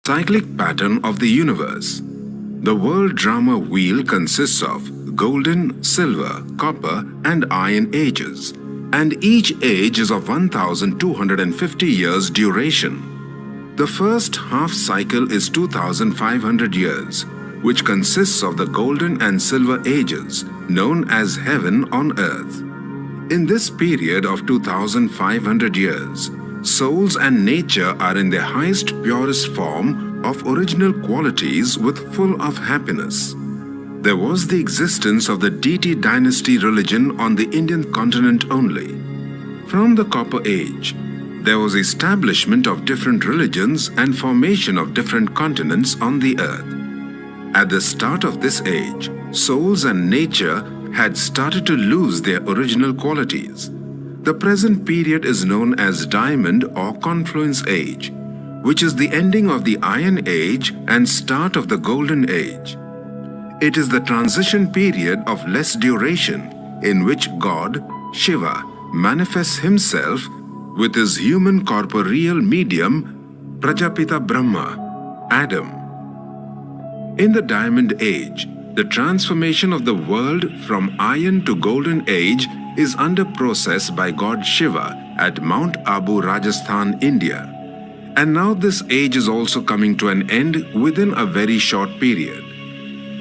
Cyclic pattern of the universe. The world drama wheel consists of golden, silver, copper, and iron ages, and each age is of 1250 years duration. The first half cycle is 2500 years, which consists of the golden and silver ages, known as heaven on earth. In this period of 2500 years, souls and nature are in their highest, purest form of original qualities with full of happiness. There was the existence of the deity dynasty religion on the Indian continent only. From the Copper Age, there was establishment of different religions and formation of different continents on the earth. At the start of this age, souls and nature had started to lose their original qualities. The present period is known as Diamond or Confluence Age, which is the ending of the Iron Age and start of the Golden Age. It is the transition period of less duration in which God, Shiva, manifests himself with his human corporeal medium, Prajapita Brahma, Adam. In the Diamond Age, the transformation of the world from Iron to Golden Age is under process by God Shiva at Mount Abu, Rajasthan, India. And now this age is also coming to an end within a very short period.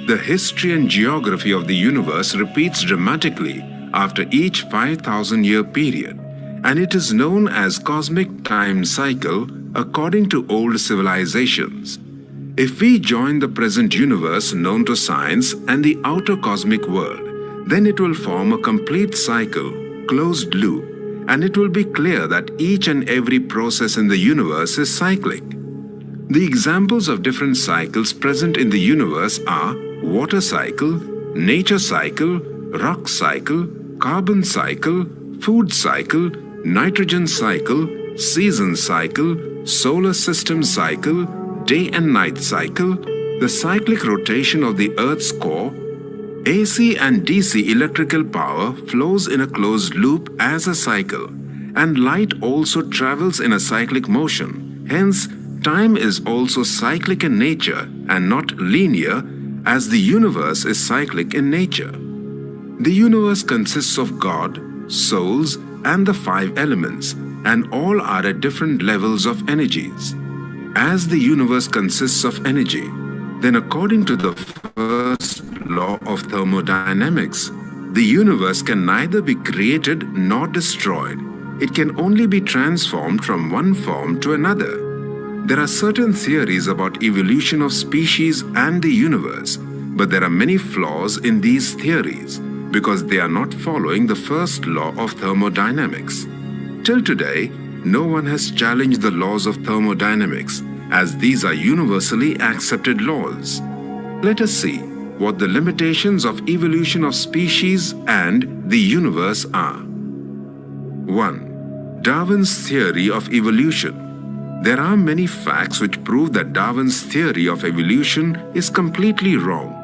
The history and geography of the universe repeats dramatically after each 5,000-year period, and it is known as cosmic time cycle according to old civilizations. If we join the present universe known to science and the outer cosmic world, then it will form a complete cycle, closed loop, and it will be clear that each and every process in the universe is cyclic. The examples of different cycles present in the universe are water cycle, nature cycle, rock cycle, carbon cycle, food cycle, nitrogen cycle, season cycle, solar system cycle, day and night cycle, the cyclic rotation of the Earth's core. AC and DC electrical power flows in a closed loop as a cycle, and light also travels in a cyclic motion. Hence, time is also cyclic in nature and not linear, as the universe is cyclic in nature. The universe consists of God, souls, and the five elements, and all are at different levels of energies. As the universe consists of energy, then according to the first law of thermodynamics, the universe can neither be created nor destroyed. It can only be transformed from one form to another. There are certain theories about evolution of species and the universe, but there are many flaws in these theories because they are not following the first law of thermodynamics. Till today, no one has challenged the laws of thermodynamics, as these are universally accepted laws. Let us see what the limitations of evolution of species and the universe are. 1. Darwin's theory of evolution. There are many facts which prove that Darwin's theory of evolution is completely wrong.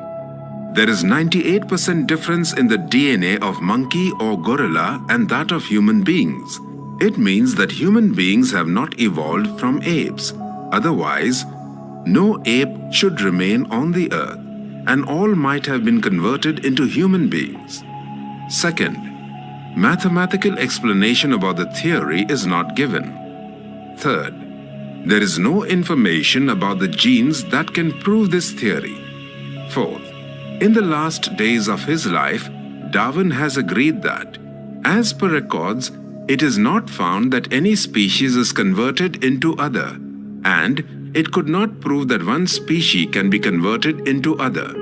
There is 98% difference in the DNA of monkey or gorilla and that of human beings. It means that human beings have not evolved from apes. Otherwise, no ape should remain on the earth, and all might have been converted into human beings. Second, mathematical explanation about the theory is not given. Third, there is no information about the genes that can prove this theory. Fourth, in the last days of his life, Darwin has agreed that, as per records, it is not found that any species is converted into other, and it could not prove that one species can be converted into other.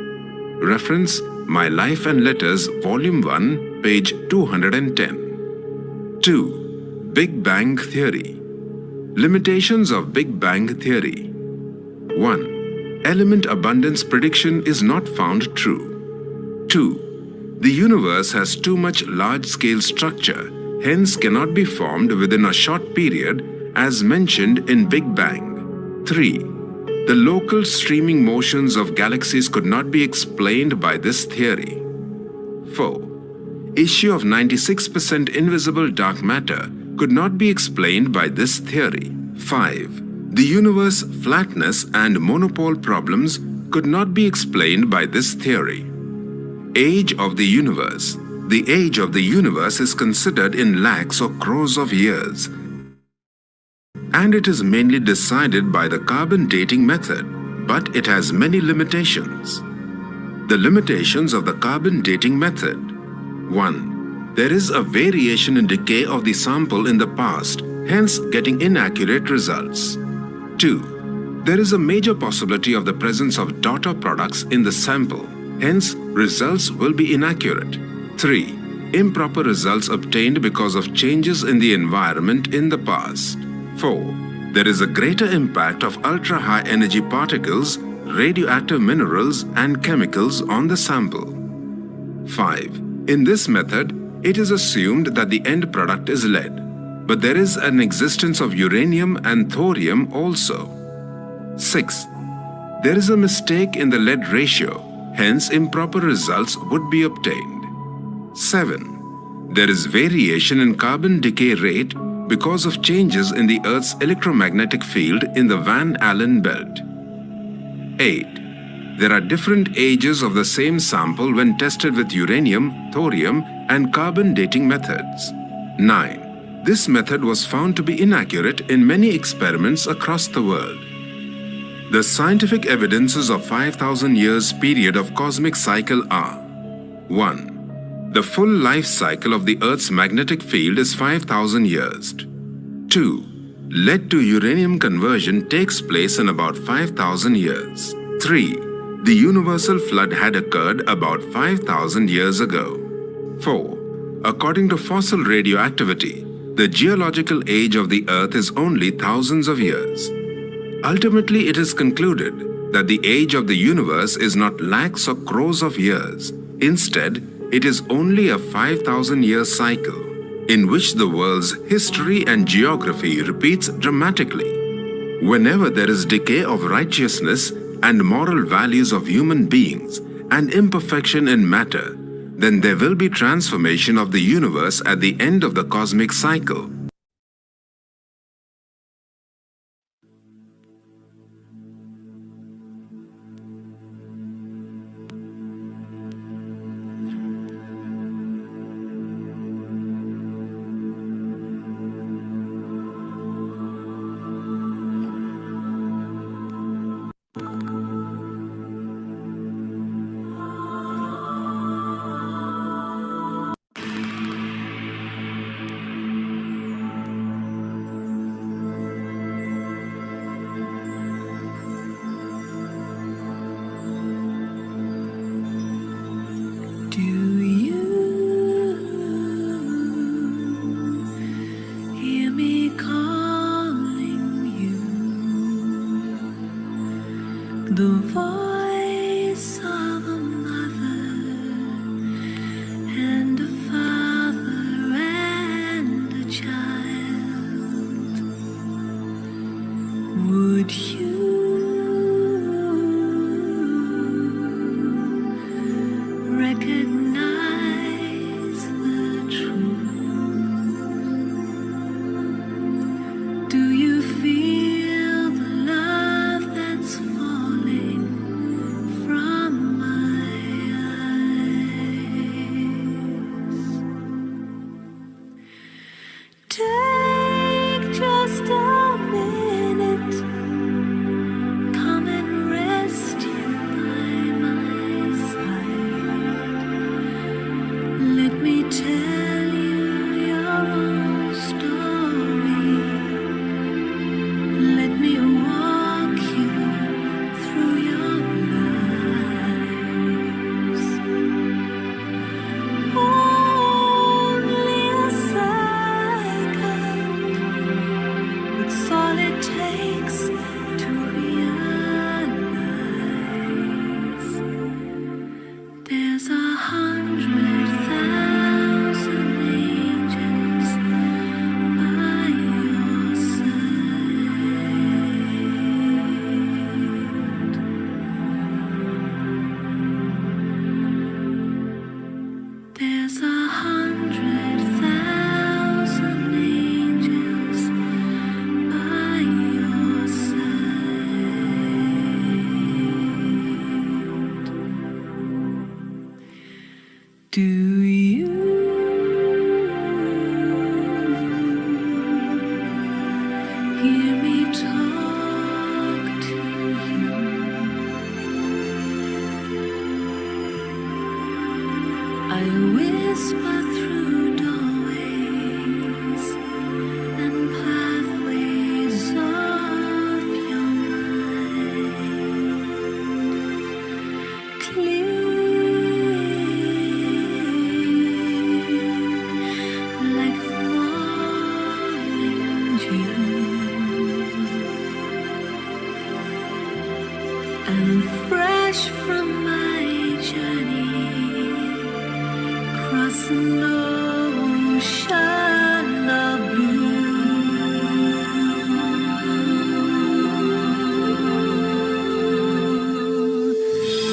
Reference My Life and Letters, Volume 1, page 210. 2. Big Bang Theory. Limitations of Big Bang Theory. 1. Element abundance prediction is not found true. 2. The universe has too much large-scale structure, hence cannot be formed within a short period as mentioned in Big Bang. 3. The local streaming motions of galaxies could not be explained by this theory. 4. Issue of 96% invisible dark matter could not be explained by this theory. 5. The universe flatness and monopole problems could not be explained by this theory. Age of the universe. The age of the universe is considered in lakhs or crores of years, and it is mainly decided by the carbon dating method, but it has many limitations. The limitations of the carbon dating method. 1. There is a variation in decay of the sample in the past, hence getting inaccurate results. 2. There is a major possibility of the presence of daughter products in the sample, hence results will be inaccurate. 3. Improper results obtained because of changes in the environment in the past. 4. There is a greater impact of ultra-high energy particles, radioactive minerals and chemicals on the sample. 5. In this method, it is assumed that the end product is lead, but there is an existence of uranium and thorium also. 6. There is a mistake in the lead ratio, hence improper results would be obtained. 7. There is variation in carbon decay rate because of changes in the Earth's electromagnetic field in the Van Allen belt. 8. There are different ages of the same sample when tested with uranium, thorium, and carbon dating methods. 9. This method was found to be inaccurate in many experiments across the world. The scientific evidences of 5,000 years period of cosmic cycle are: 1. The full life cycle of the Earth's magnetic field is 5,000 years. 2. Lead to uranium conversion takes place in about 5,000 years. 3. The universal flood had occurred about 5,000 years ago. 4. According to fossil radioactivity, the geological age of the Earth is only thousands of years. Ultimately, it is concluded that the age of the universe is not lakhs or crores of years. Instead, it is only a 5,000-year cycle in which the world's history and geography repeats dramatically. Whenever there is decay of righteousness and moral values of human beings and imperfection in matter, then there will be transformation of the universe at the end of the cosmic cycle. from my journey, cross an ocean of blue.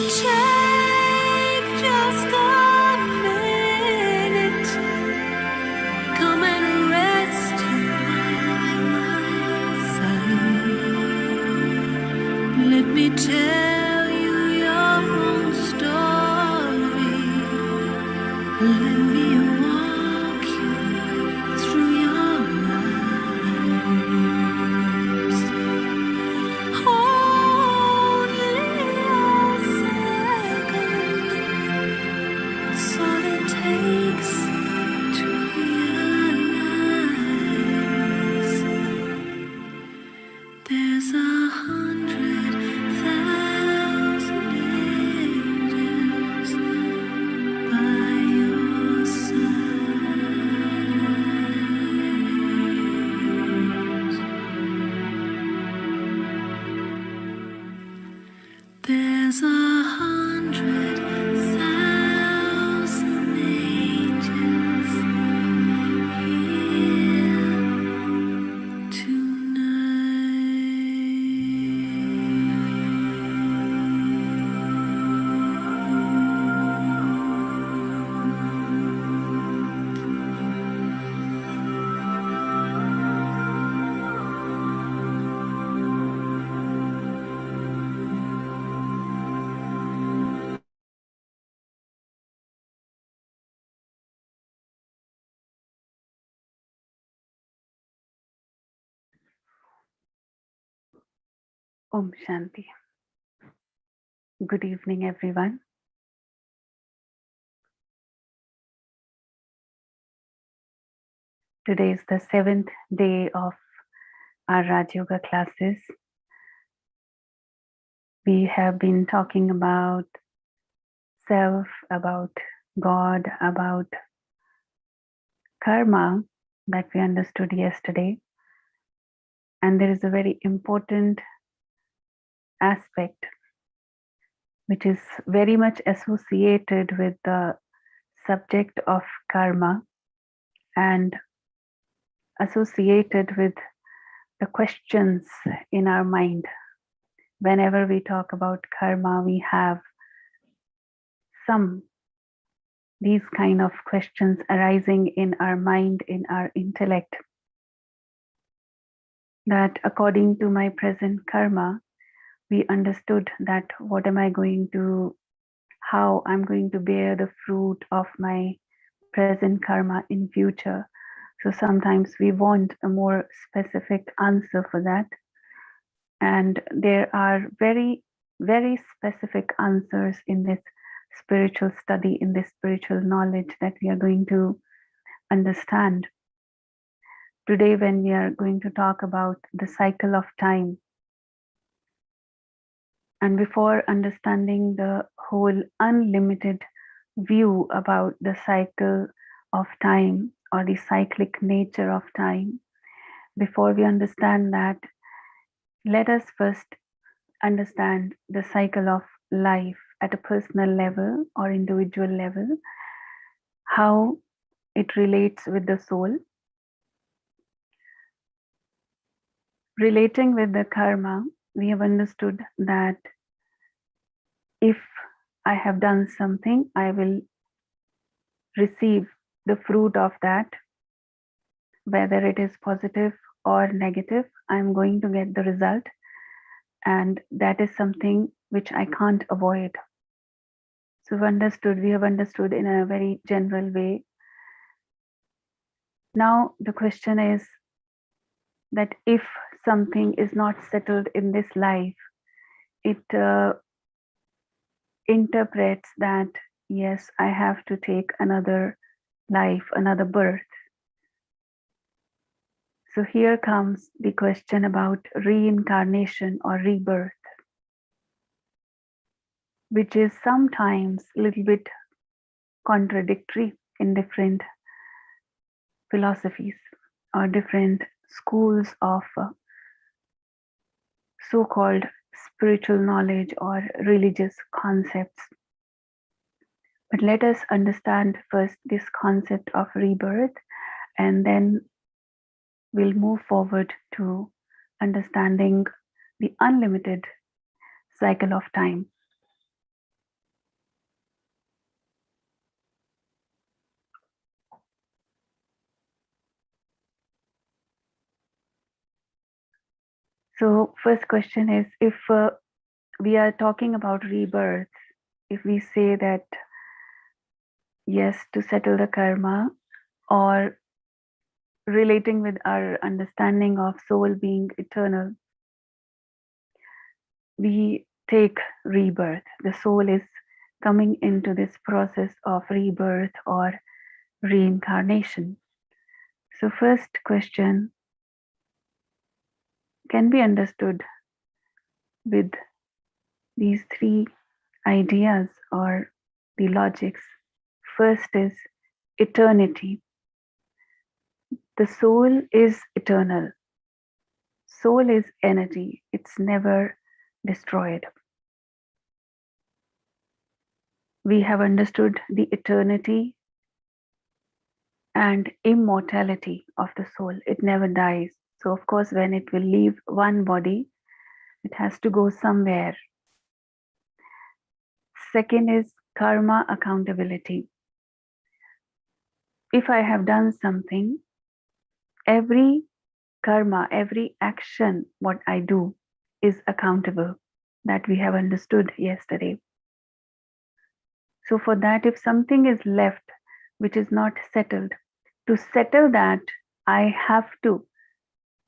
Take just a minute, come and rest by my side. Let me tell you your own story. Let me walk you through your lives. Only a second, that's all it takes to realize there's 100,000 angels by your side. There's 100,000 angels here Om Shanti. Good evening, everyone. Today is the 7th day of our Raj Yoga classes. We have been talking about self, about God, about karma that we understood yesterday. And there is a very important aspect which is very much associated with the subject of karma and associated with the questions in our mind. Whenever we talk about karma, we have these kind of questions arising in our mind, in our intellect, that according to my present karma, we understood that what am I going to, how I'm going to bear the fruit of my present karma in future. So sometimes we want a more specific answer for that. And there are very, very specific answers in this spiritual study, in this spiritual knowledge that we are going to understand. Today, when we are going to talk about the cycle of time, and before understanding the whole unlimited view about the cycle of time or the cyclic nature of time, before we understand that, let us first understand the cycle of life at a personal level or individual level, how it relates with the soul. Relating with the karma, we have understood that if I have done something, I will receive the fruit of that, whether it is positive or negative, I'm going to get the result. And that is something which I can't avoid. So we have understood in a very general way. Now the question is that if something is not settled in this life, it interprets that, yes, I have to take another life, another birth. So here comes the question about reincarnation or rebirth, which is sometimes a little bit contradictory in different philosophies or different schools of so-called spiritual knowledge or religious concepts. But let us understand first this concept of rebirth, and then we'll move forward to understanding the unlimited cycle of time. So, first question is, if we are talking about rebirth, if we say that yes, to settle the karma, or relating with our understanding of soul being eternal, we take rebirth. The soul is coming into this process of rebirth or reincarnation. So, first question can be understood with these three ideas or the logics. First is eternity. The soul is eternal. Soul is energy, it's never destroyed. We have understood the eternity and immortality of the soul. It never dies. So, of course, when it will leave one body, it has to go somewhere. Second is karma accountability. If I have done something, every karma, every action, what I do is accountable. That we have understood yesterday. So, for that, if something is left which is not settled, to settle that, I have to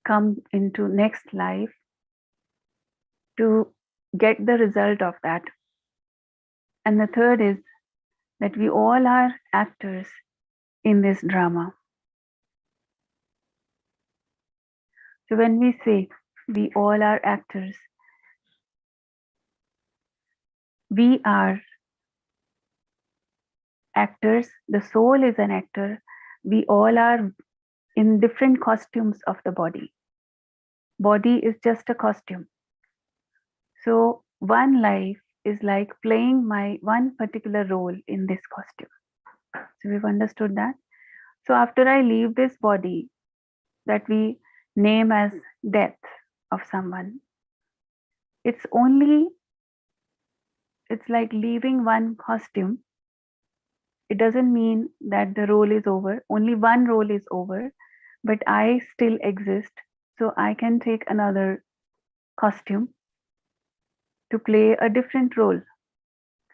come into next life to get the result of that. And the third is that we all are actors in this drama. So when we say we all are actors, we are actors, the soul is an actor, we all are in different costumes of the body. Body is just a costume. So one life is like playing my one particular role in this costume. So we've understood that. So after I leave this body that we name as death of someone, it's like leaving one costume. It doesn't mean that the role is over. Only one role is over, but I still exist. So I can take another costume to play a different role.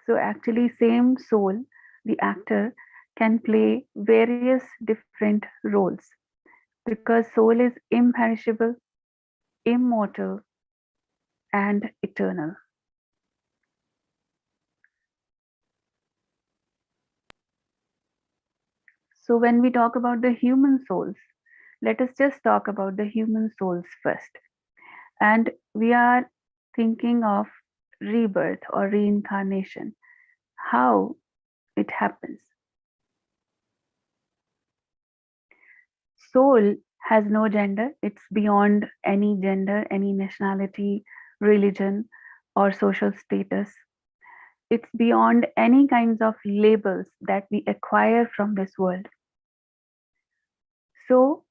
So actually, same soul, the actor, can play various different roles because soul is imperishable, immortal, and eternal. So when we talk about the human souls, let us just talk about the human souls first. And we are thinking of rebirth or reincarnation, how it happens. Soul has no gender, it's beyond any gender, any nationality, religion, or social status. It's beyond any kinds of labels that we acquire from this world. So,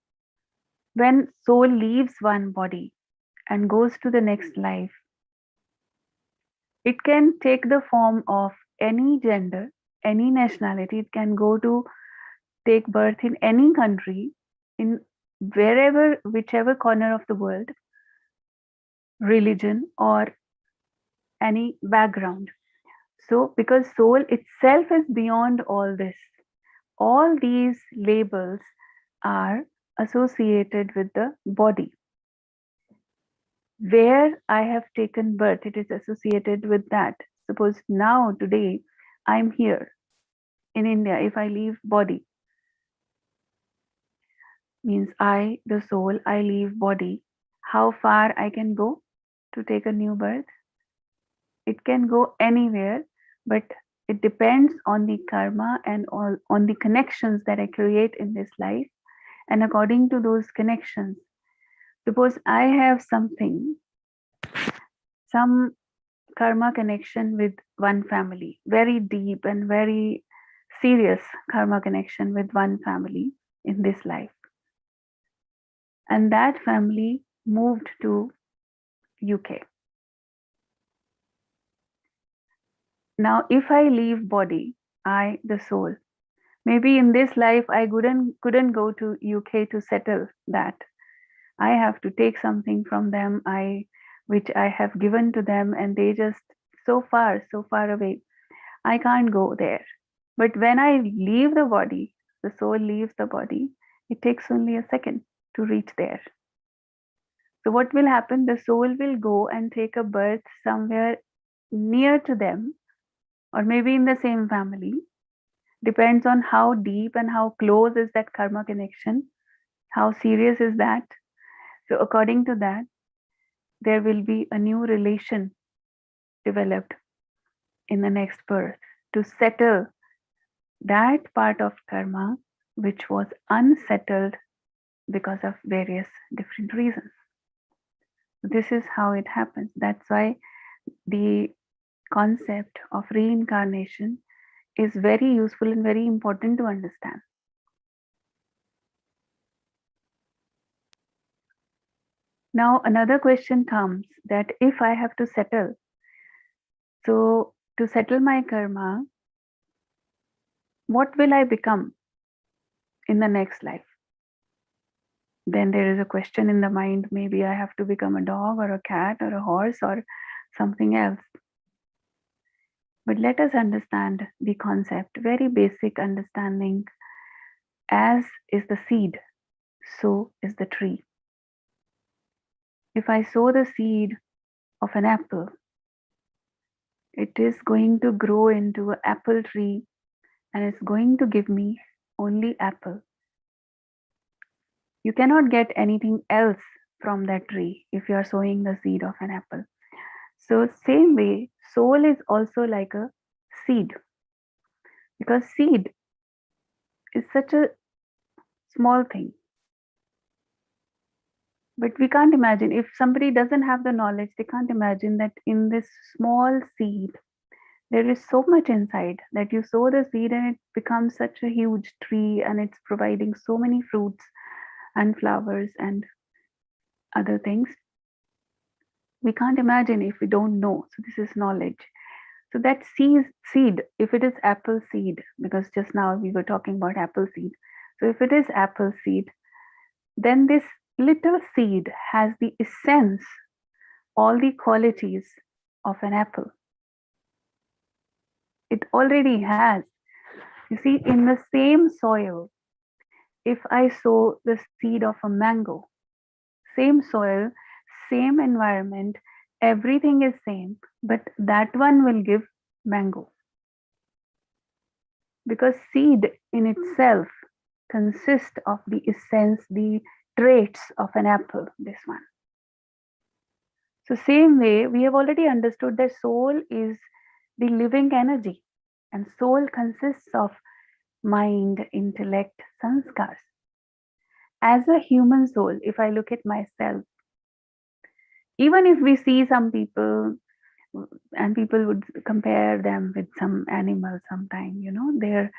when soul leaves one body and goes to the next life, it can take the form of any gender, any nationality. It can go to take birth in any country, in wherever, whichever corner of the world, religion, or any background. So, because soul itself is beyond all these labels are associated with the body. Where I have taken birth, it is associated with that. Suppose now, today, I'm here in India. If I leave body, means I, the soul, I leave body. How far I can go to take a new birth? It can go anywhere, but it depends on the karma and on the connections that I create in this life. And according to those connections, suppose I have something some karma connection with one family, very deep and very serious karma connection with one family in this life. And that family moved to UK. Now, if I leave body, I, the soul, maybe in this life I couldn't go to UK to settle that. I have to take something from them, which I have given to them, and they just so far away. I can't go there. But when I leave the body, the soul leaves the body, it takes only a second to reach there. So what will happen? The soul will go and take a birth somewhere near to them, or maybe in the same family. Depends on how deep and how close is that karma connection, how serious is that. So according to that, there will be a new relation developed in the next birth to settle that part of karma which was unsettled because of various different reasons. This is how it happens. That's why the concept of reincarnation is very useful and very important to understand. Now, another question comes that if I have to settle, so to settle my karma, what will I become in the next life? Then there is a question in the mind, maybe I have to become a dog or a cat or a horse or something else. But let us understand the concept, very basic understanding. As is the seed, so is the tree. If I sow the seed of an apple, it is going to grow into an apple tree and it's going to give me only apple. You cannot get anything else from that tree if you are sowing the seed of an apple. So same way, soul is also like a seed, because seed is such a small thing. But we can't imagine, if somebody doesn't have the knowledge, they can't imagine that in this small seed, there is so much inside that you sow the seed and it becomes such a huge tree and it's providing so many fruits and flowers and other things. We can't imagine if we don't know. So this is knowledge. So that seed, if it is apple seed, because just now we were talking about apple seed. So if it is apple seed, then this little seed has the essence, all the qualities of an apple. It already has. You see, in the same soil, if I sow the seed of a mango, same soil, same environment, everything is same, but that one will give mango. Because seed in itself consists of the essence, the traits of an apple, this one. So same way, we have already understood that soul is the living energy, and soul consists of mind, intellect, sanskars. As a human soul, if I look at myself, even if we see some people and people would compare them with some animal sometime, their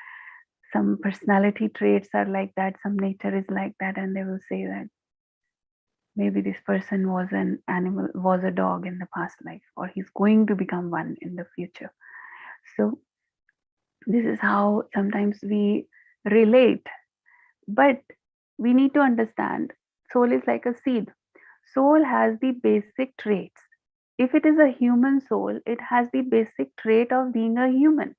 some personality traits are like that, some nature is like that, and they will say that maybe this person was an animal, was a dog in the past life, or he's going to become one in the future. So this is how sometimes we relate, but we need to understand soul is like a seed. Soul has the basic traits. If it is a human soul, it has the basic trait of being a human.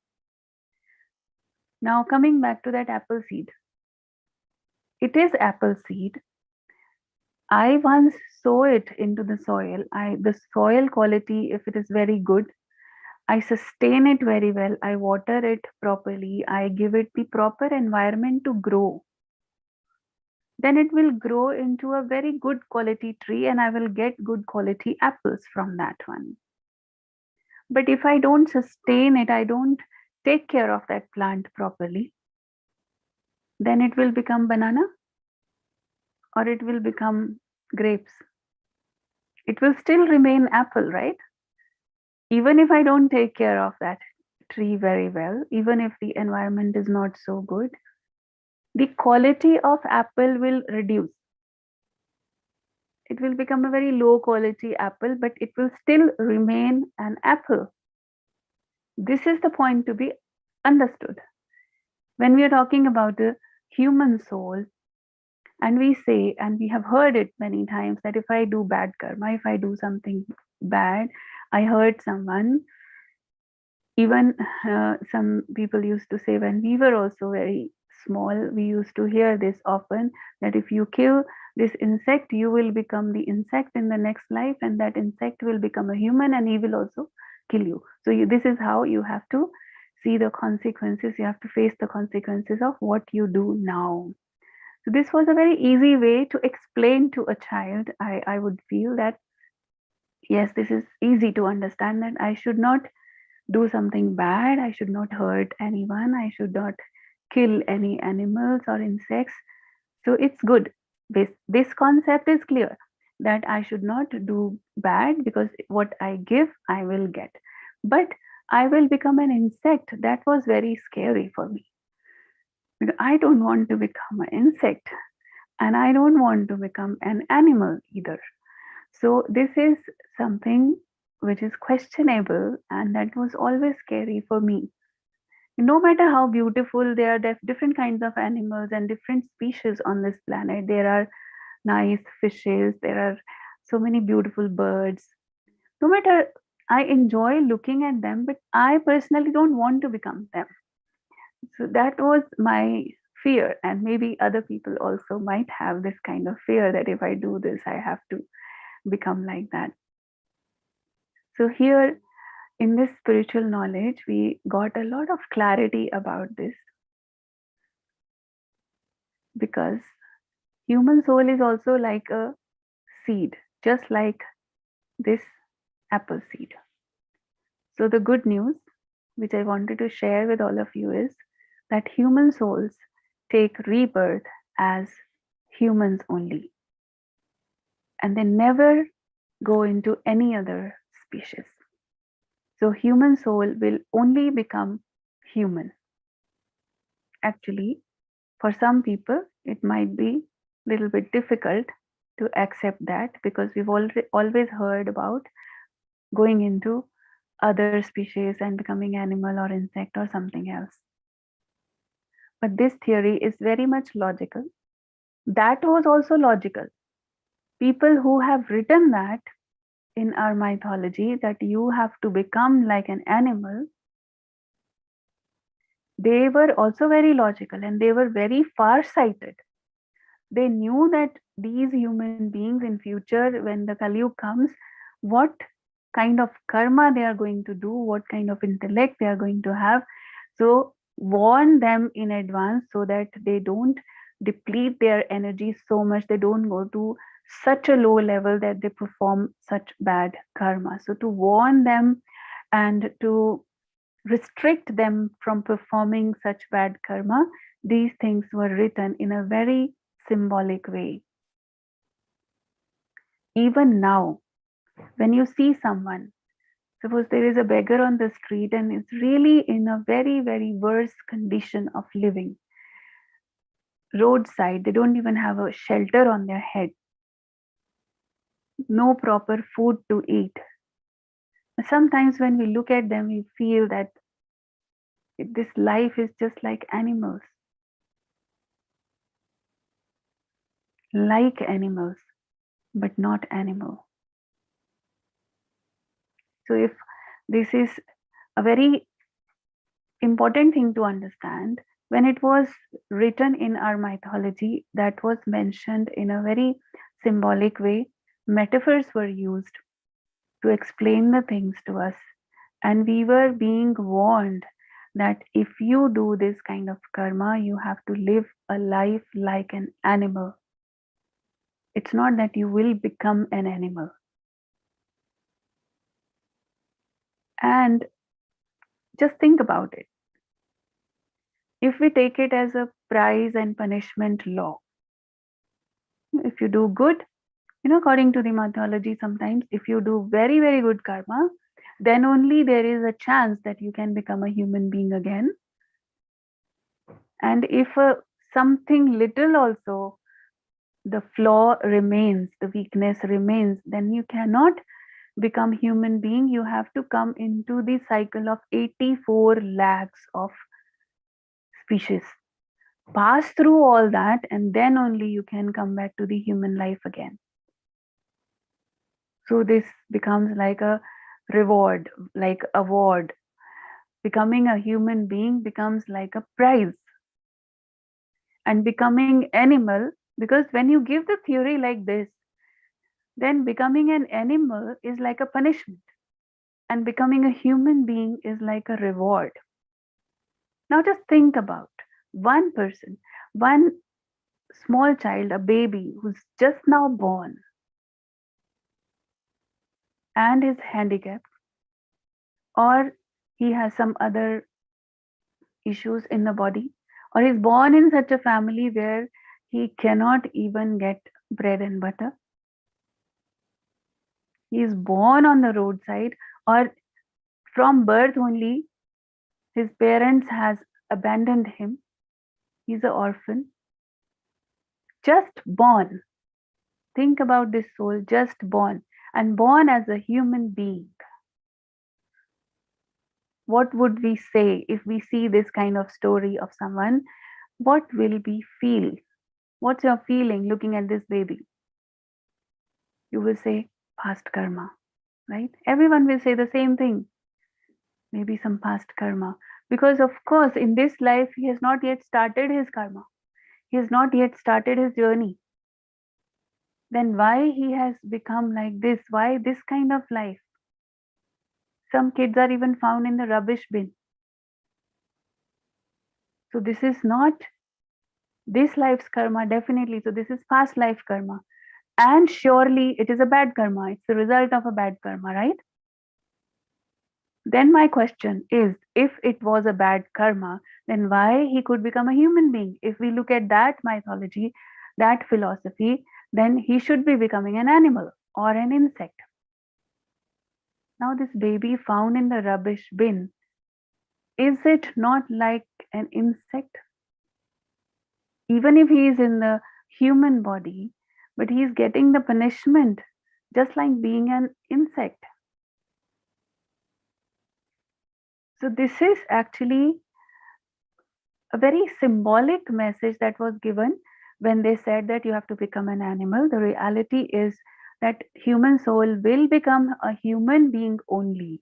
Now coming back to that apple seed, it is apple seed. I once sow it into the soil. The soil quality, if it is very good, I sustain it very well. I water it properly. I give it the proper environment to grow. Then it will grow into a very good quality tree and I will get good quality apples from that one. But if I don't sustain it, I don't take care of that plant properly, then it will become banana or it will become grapes. It will still remain apple, right? Even if I don't take care of that tree very well, even if the environment is not so good, the quality of apple will reduce. It will become a very low quality apple, but it will still remain an apple. This is the point to be understood. When we are talking about the human soul, and we say, and we have heard it many times, that if I do bad karma, if I do something bad, I hurt someone. Even some people used to say, when we were also very small, we used to hear this often, that if you kill this insect, you will become the insect in the next life, and that insect will become a human and he will also kill you. So this is how you have to see the consequences. You have to face the consequences of what you do now. So this was a very easy way to explain to a child. I would feel that yes, this is easy to understand, that I should not do something bad. I should not hurt anyone. I should not kill any animals or insects. So it's good. This concept is clear, that I should not do bad, because what I give, I will get. But I will become an insect. That was very scary for me. Because I don't want to become an insect, and I don't want to become an animal either. So this is something which is questionable, and that was always scary for me. No matter how beautiful, there are different kinds of animals and different species on this planet. There are nice fishes, there are so many beautiful birds. No matter, I enjoy looking at them, but I personally don't want to become them. So that was my fear, and maybe other people also might have this kind of fear, that if I do this, I have to become like that. So here in this spiritual knowledge, we got a lot of clarity about this, because human soul is also like a seed, just like this apple seed. So the good news which I wanted to share with all of you is that human souls take rebirth as humans only, and they never go into any other species. So human soul will only become human. Actually, for some people, it might be a little bit difficult to accept that, because we've always heard about going into other species and becoming animal or insect or something else. But this theory is very much logical. That was also logical. People who have written that in our mythology, that you have to become like an animal, they were also very logical, and they were very far sighted. They knew that these human beings in future, when the Kali comes, what kind of karma they are going to do, what kind of intellect they are going to have. So warn them in advance, so that they don't deplete their energy so much, they don't go to such a low level that they perform such bad karma. So to warn them and to restrict them from performing such bad karma, these things were written in a very symbolic way. Even now, when you see someone, suppose there is a beggar on the street and is really in a very, very worse condition of living, roadside, they don't even have a shelter on their head, no proper food to eat. Sometimes when we look at them, we feel that this life is just like animals, but not animal. So if this is a very important thing to understand, when it was written in our mythology, that was mentioned in a very symbolic way. Metaphors were used to explain the things to us, and we were being warned that if you do this kind of karma, you have to live a life like an animal. It's not that you will become an animal. And just think about it. If we take it as a prize and punishment law, if you do good, according to the mythology, sometimes if you do very, very good karma, then only there is a chance that you can become a human being again. And if something little also, the flaw remains, the weakness remains, then you cannot become human being. You have to come into the cycle of 84 lakhs of species, pass through all that, and then only you can come back to the human life again. So this becomes like a reward, like award. Becoming a human being becomes like a prize. And becoming animal, because when you give the theory like this, then becoming an animal is like a punishment, and becoming a human being is like a reward. Now just think about one person, one small child, a baby who's just now born and is handicapped, or he has some other issues in the body, or is born in such a family where he cannot even get bread and butter. He is born on the roadside, or from birth only his parents has abandoned him. He's an orphan, just born. Think about this soul, just born, and born as a human being. What would we say if we see this kind of story of someone? What will we feel? What's your feeling looking at this baby? You will say past karma, right? Everyone will say the same thing. Maybe some past karma. Because of course, in this life, he has not yet started his karma. He has not yet started his journey. Then why he has become like this? Why this kind of life? Some kids are even found in the rubbish bin. So this is not this life's karma, definitely. So this is past life karma. And surely it is a bad karma. It's the result of a bad karma, right? Then my question is, if it was a bad karma, then why he could become a human being? If we look at that mythology, that philosophy, then he should be becoming an animal or an insect. Now this baby found in the rubbish bin, is it not like an insect? Even if he is in the human body, but he is getting the punishment just like being an insect. So this is actually a very symbolic message that was given when they said that you have to become an animal. The reality is that human soul will become a human being only,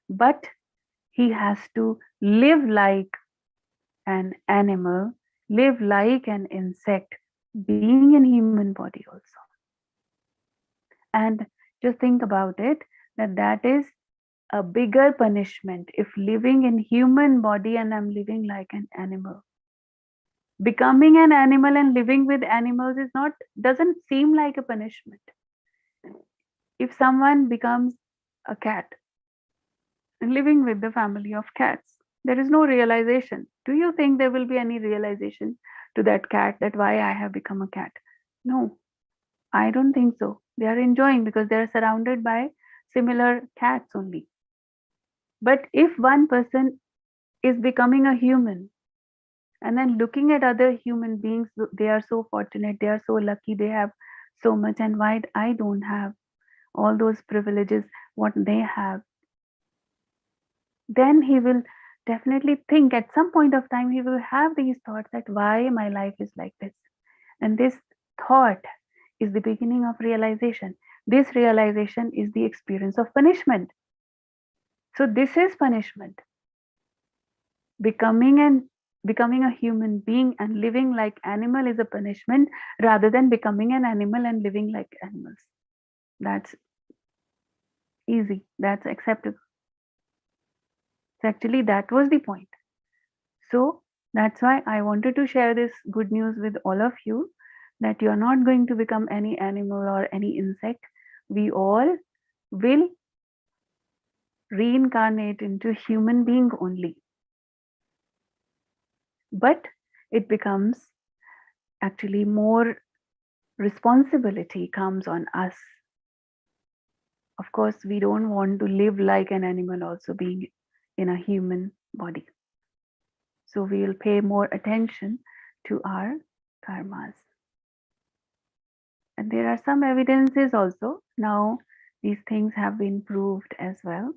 but he has to live like an animal, live like an insect, being in human body also. And just think about it, that is a bigger punishment if living in human body and I'm living like an animal. Becoming an animal and living with animals is not, doesn't seem like a punishment. If someone becomes a cat and living with the family of cats, there is no realization. Do you think there will be any realization to that cat that why I have become a cat? No, I don't think so. They are enjoying because they are surrounded by similar cats only. But if one person is becoming a human and then looking at other human beings, they are so fortunate, they are so lucky, they have so much, and why I don't have all those privileges what they have, then he will definitely think at some point of time he will have these thoughts that why my life is like this. And this thought is the beginning of realization. This realization is the experience of punishment. So this is punishment. Becoming a human being and living like animal is a punishment rather than becoming an animal and living like animals. That's easy. That's acceptable. So actually that was the point. So that's why I wanted to share this good news with all of you, that you are not going to become any animal or any insect. We all will reincarnate into human being only. But it becomes actually more responsibility comes on us Of course, we don't want to live like an animal, also being in a human body. So we will pay more attention to our karmas. And there are some evidences also. Now, these things have been proved as well.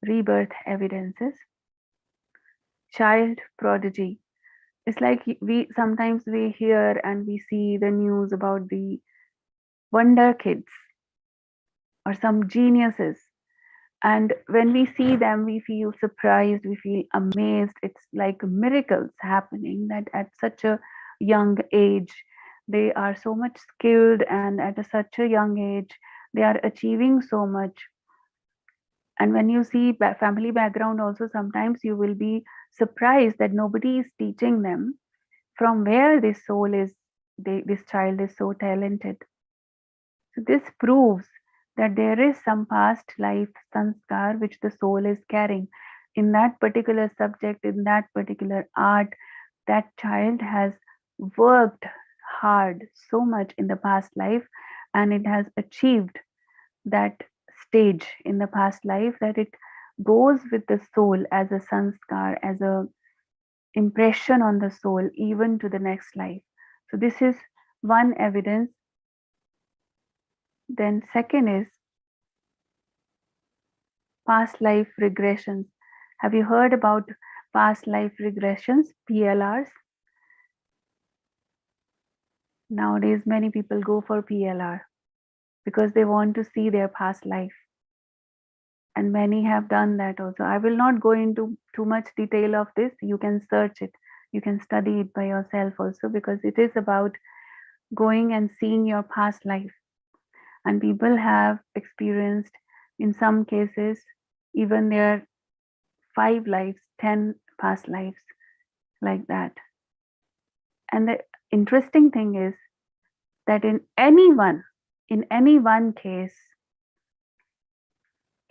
Rebirth evidences. Child prodigy. It's like we sometimes we hear and we see the news about the wonder kids or some geniuses. And when we see them, we feel surprised, we feel amazed. It's like miracles happening that at such a young age, they are so much skilled, and at such a young age, they are achieving so much. And when you see family background, also sometimes you will be surprised that nobody is teaching them from where this soul is, this child is so talented. So this proves that there is some past life sanskar which the soul is carrying. In that particular subject, in that particular art, that child has worked hard so much in the past life, and it has achieved that stage in the past life that it goes with the soul as a sanskar, as a impression on the soul even to the next life. So this is one evidence. Then second is past life regressions. Have you heard about past life regressions, PLRs? Nowadays, many people go for PLR because they want to see their past life. And many have done that also. I will not go into too much detail of this. You can search it. You can study it by yourself also, because it is about going and seeing your past life. And people have experienced, in some cases, even their 5 lives, 10 past lives, like that. And the interesting thing is that in any one case,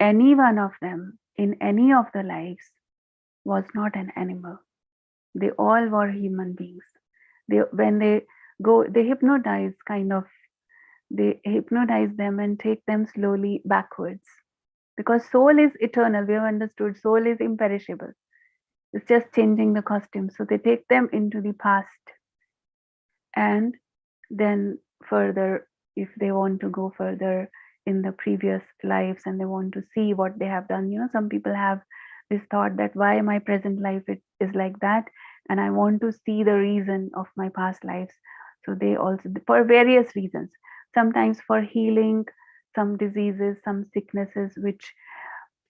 any one of them in any of the lives was not an animal. They all were human beings. When they go, they hypnotize kind of, they hypnotize them and take them slowly backwards. Because soul is eternal, we have understood soul is imperishable. It's just changing the costume. So they take them into the past, and then further, if they want to go further in the previous lives and they want to see what they have done, some people have this thought that why my present life it is like that, and I want to see the reason of my past lives. So they also, for various reasons, sometimes for healing some diseases, some sicknesses which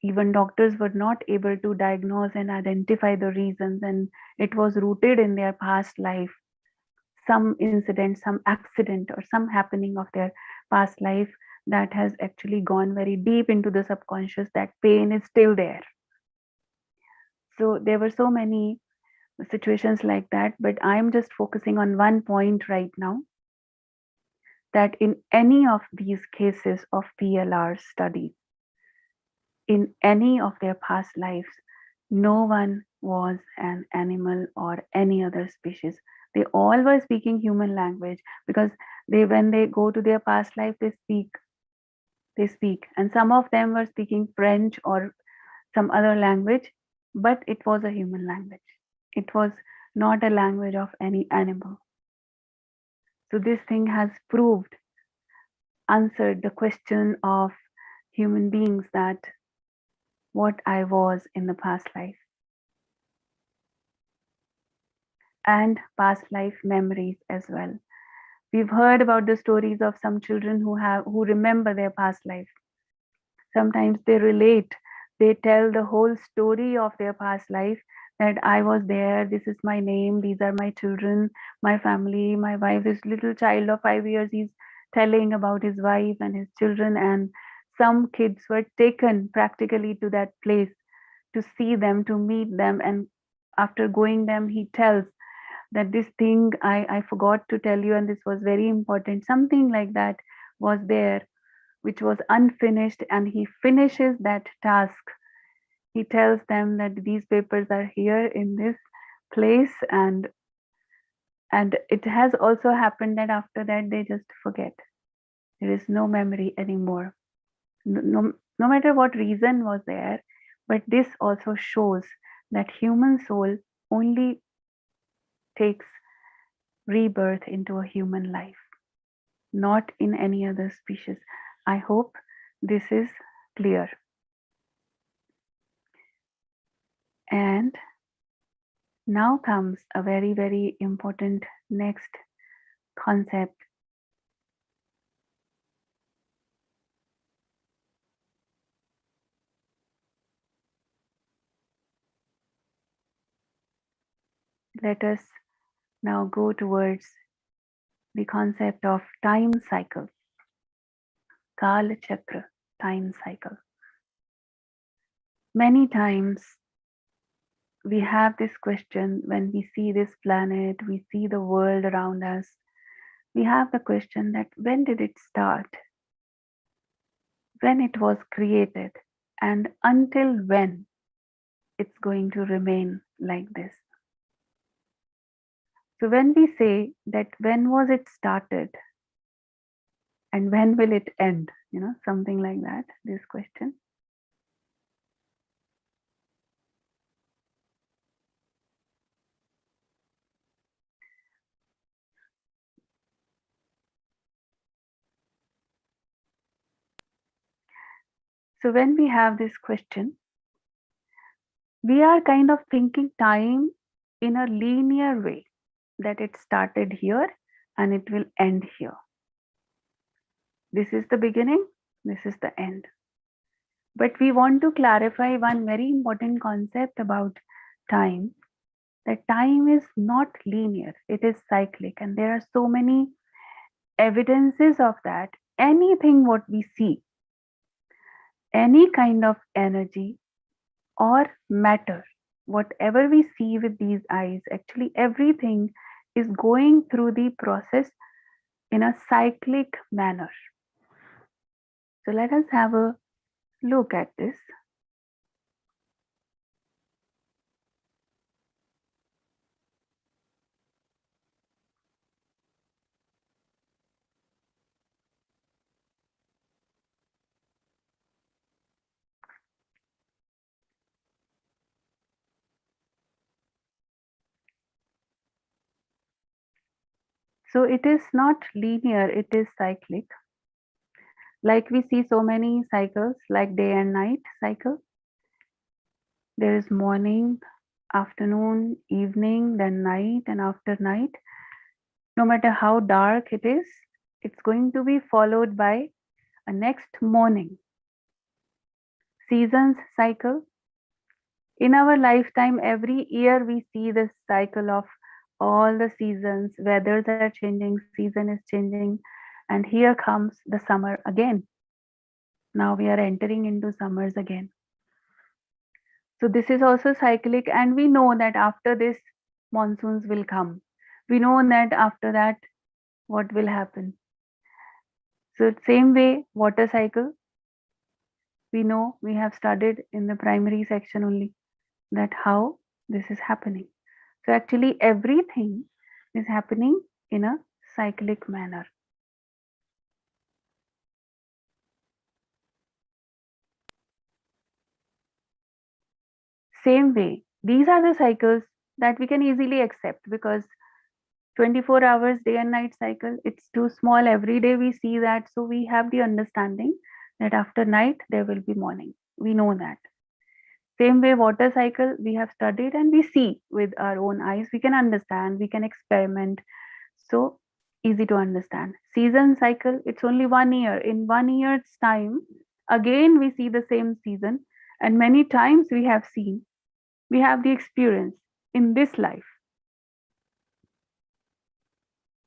even doctors were not able to diagnose and identify the reasons, and it was rooted in their past life, some incident, some accident, or some happening of their past life that has actually gone very deep into the subconscious. That pain is still there. So there were so many situations like that, but I'm just focusing on one point right now, that in any of these cases of PLR study, in any of their past lives, no one was an animal or any other species. They all were speaking human language, because when they go to their past life, they speak, and some of them were speaking French or some other language, but it was a human language. It was not a language of any animal. So this thing has proved, answered the question of human beings, that what I was in the past life. And past life memories as well. We've heard about the stories of some children who remember their past life. Sometimes they relate, they tell the whole story of their past life, that I was there, this is my name, these are my children, my family, my wife. This little child of 5 years, he's telling about his wife and his children, and some kids were taken practically to that place to see them, to meet them, and after going them, he tells that this thing I forgot to tell you, and this was very important. Something like that was there, which was unfinished, and he finishes that task. He tells them that these papers are here in this place, and it has also happened that after that they just forget. There is no memory anymore. No matter what reason was there, but this also shows that human soul only takes rebirth into a human life, not in any other species. I hope this is clear. And now comes a very, very important next concept. Let us now go towards the concept of time cycle, Kal Chakra, time cycle. Many times we have this question when we see this planet, we see the world around us. We have the question that when did it start? When it was created? And until when it's going to remain like this? So when we say that when was it started and when will it end? Something like that, this question. So when we have this question, we are kind of thinking time in a linear way, that it started here and it will end here. This is the beginning, this is the end. But we want to clarify one very important concept about time, that time is not linear, it is cyclic, and there are so many evidences of that. Anything what we see, any kind of energy or matter, whatever we see with these eyes, actually everything is going through the process in a cyclic manner. So let us have a look at this. So it is not linear, it is cyclic. Like we see so many cycles, like day and night cycle. There is morning, afternoon, evening, then night, and after night. No matter how dark it is, it's going to be followed by a next morning. Seasons cycle. In our lifetime, every year we see this cycle of all the seasons. Weathers are changing, season is changing, and here comes the summer again. Now we are entering into summers again. So this is also cyclic, and we know that after this, monsoons will come. We know that after that, what will happen. So same way, water cycle. We know, we have studied in the primary section only, that how this is happening. So actually everything is happening in a cyclic manner. Same way, these are the cycles that we can easily accept, because 24 hours day and night cycle, it's too small. Every day we see that, so we have the understanding that after night there will be morning. We know that. Same way, water cycle, we have studied and we see with our own eyes. We can understand, we can experiment. So easy to understand. Season cycle, it's only 1 year. In 1 year's time, again we see the same season, and many times we have seen, we have the experience in this life.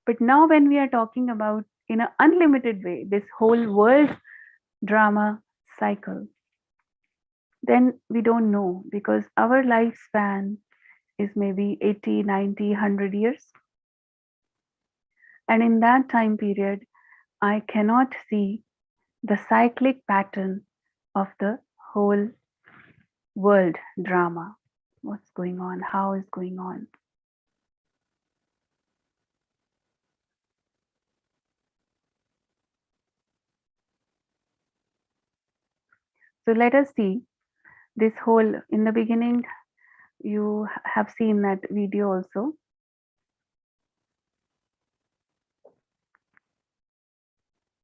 But now when we are talking about in an unlimited way, this whole world drama cycle, then we don't know, because our lifespan is maybe 80, 90, 100 years. And in that time period, I cannot see the cyclic pattern of the whole world drama. What's going on? How is going on? So let us see this whole, in the beginning, you have seen that video also.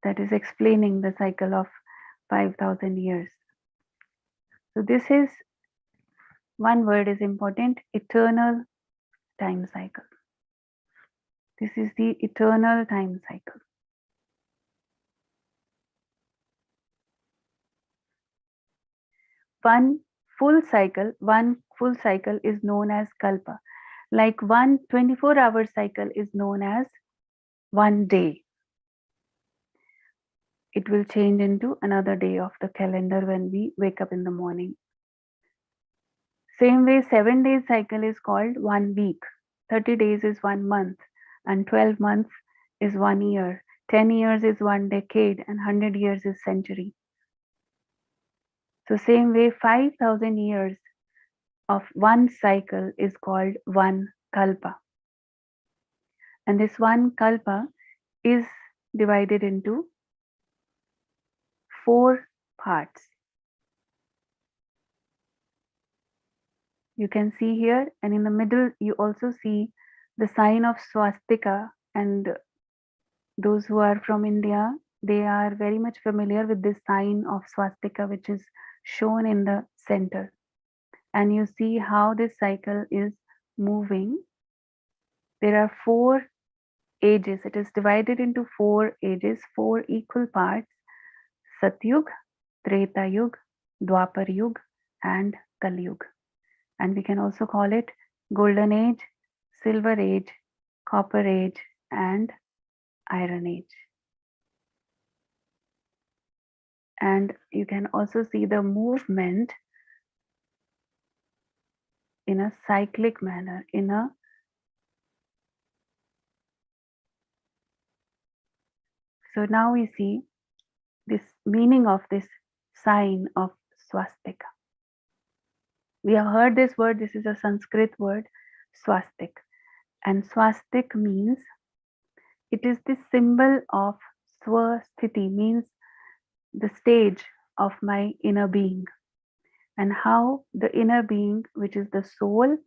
That is explaining the cycle of 5,000 years. So this is one word is important, eternal time cycle. This is the eternal time cycle. One full cycle is known as kalpa. Like one 24-hour cycle is known as one day. It will change into another day of the calendar when we wake up in the morning. Same way, 7 days cycle is called 1 week. 30 days is 1 month, and 12 months is 1 year. 10 years is 1 decade, and 100 years is century. So same way, 5,000 years of one cycle is called one kalpa. And this one kalpa is divided into 4 parts. You can see here, and in the middle you also see the sign of swastika, and those who are from India, they are very much familiar with this sign of swastika which is shown in the center. And you see how this cycle is moving. There are 4 ages. It is divided into 4 ages, 4 equal parts: Satyug, Treta Yug, Dwapar Yug, and Kali Yug. And we can also call it Golden Age, Silver Age, Copper Age, and Iron Age. And you can also see the movement in a cyclic manner, so now we see this meaning of this sign of swastika. We have heard this word. This is a Sanskrit word, swastik. And swastik means, it is the symbol of swasthiti, means the stage of my inner being, and how the inner being, which is the soul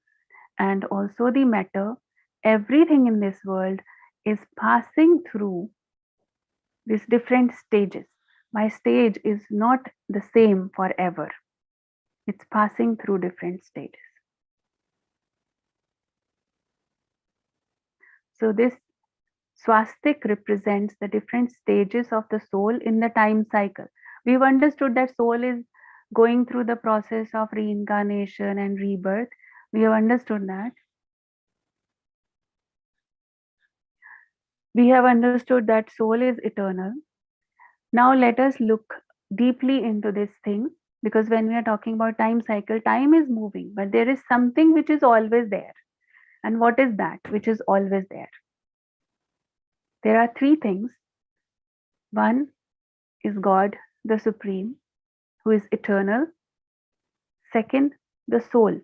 and also the matter, everything in this world is passing through these different stages. My stage is not the same forever. It's passing through different stages. So this swastik represents the different stages of the soul in the time cycle. We've understood that soul is going through the process of reincarnation and rebirth. We have understood that. We have understood that soul is eternal. Now let us look deeply into this thing, because when we are talking about time cycle, time is moving, but there is something which is always there. And what is that which is always there? There are 3 things. One is God, the Supreme, who is eternal. Second, the soul.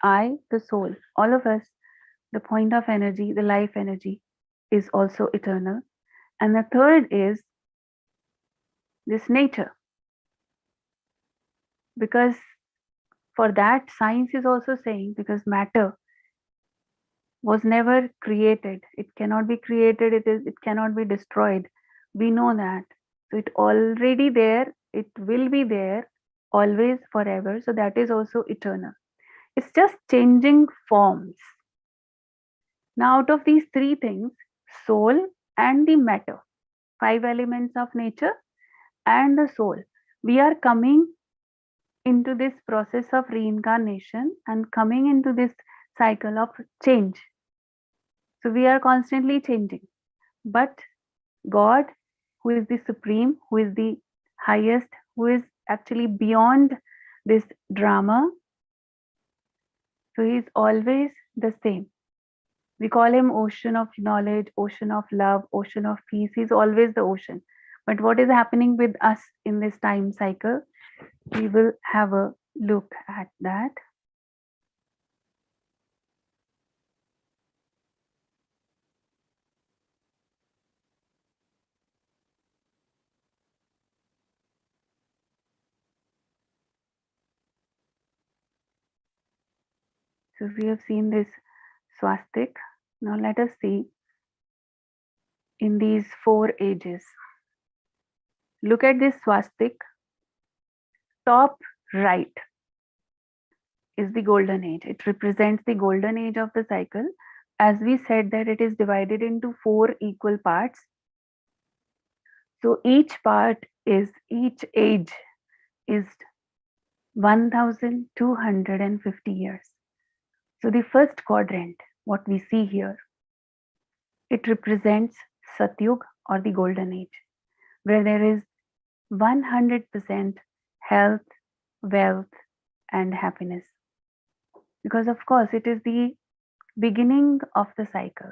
I, the soul, all of us, the point of energy, the life energy, is also eternal. And the third is this nature. Because for that, science is also saying, because matter was never created, it cannot be created, it cannot be destroyed. We know that. So it already there, it will be there always, forever. So that is also eternal. It's just changing forms. Now, out of these 3 things, soul and the matter, 5 elements of nature and the soul, we are coming into this process of reincarnation and coming into this cycle of change. So we are constantly changing. But God, who is the supreme, who is the highest, who is actually beyond this drama, so he is always the same. We call him ocean of knowledge, ocean of love, ocean of peace. He's always the ocean. But what is happening with us in this time cycle? We will have a look at that. So we have seen this swastik. Now let us see in these four ages. Look at this swastik. Top right is the golden age. It represents the golden age of the cycle. As we said that it is divided into four equal parts. So each age is 1250 years. So the first quadrant, what we see here, it represents Satyug or the golden age, where there is 100% health, wealth, and happiness. Because of course it is the beginning of the cycle.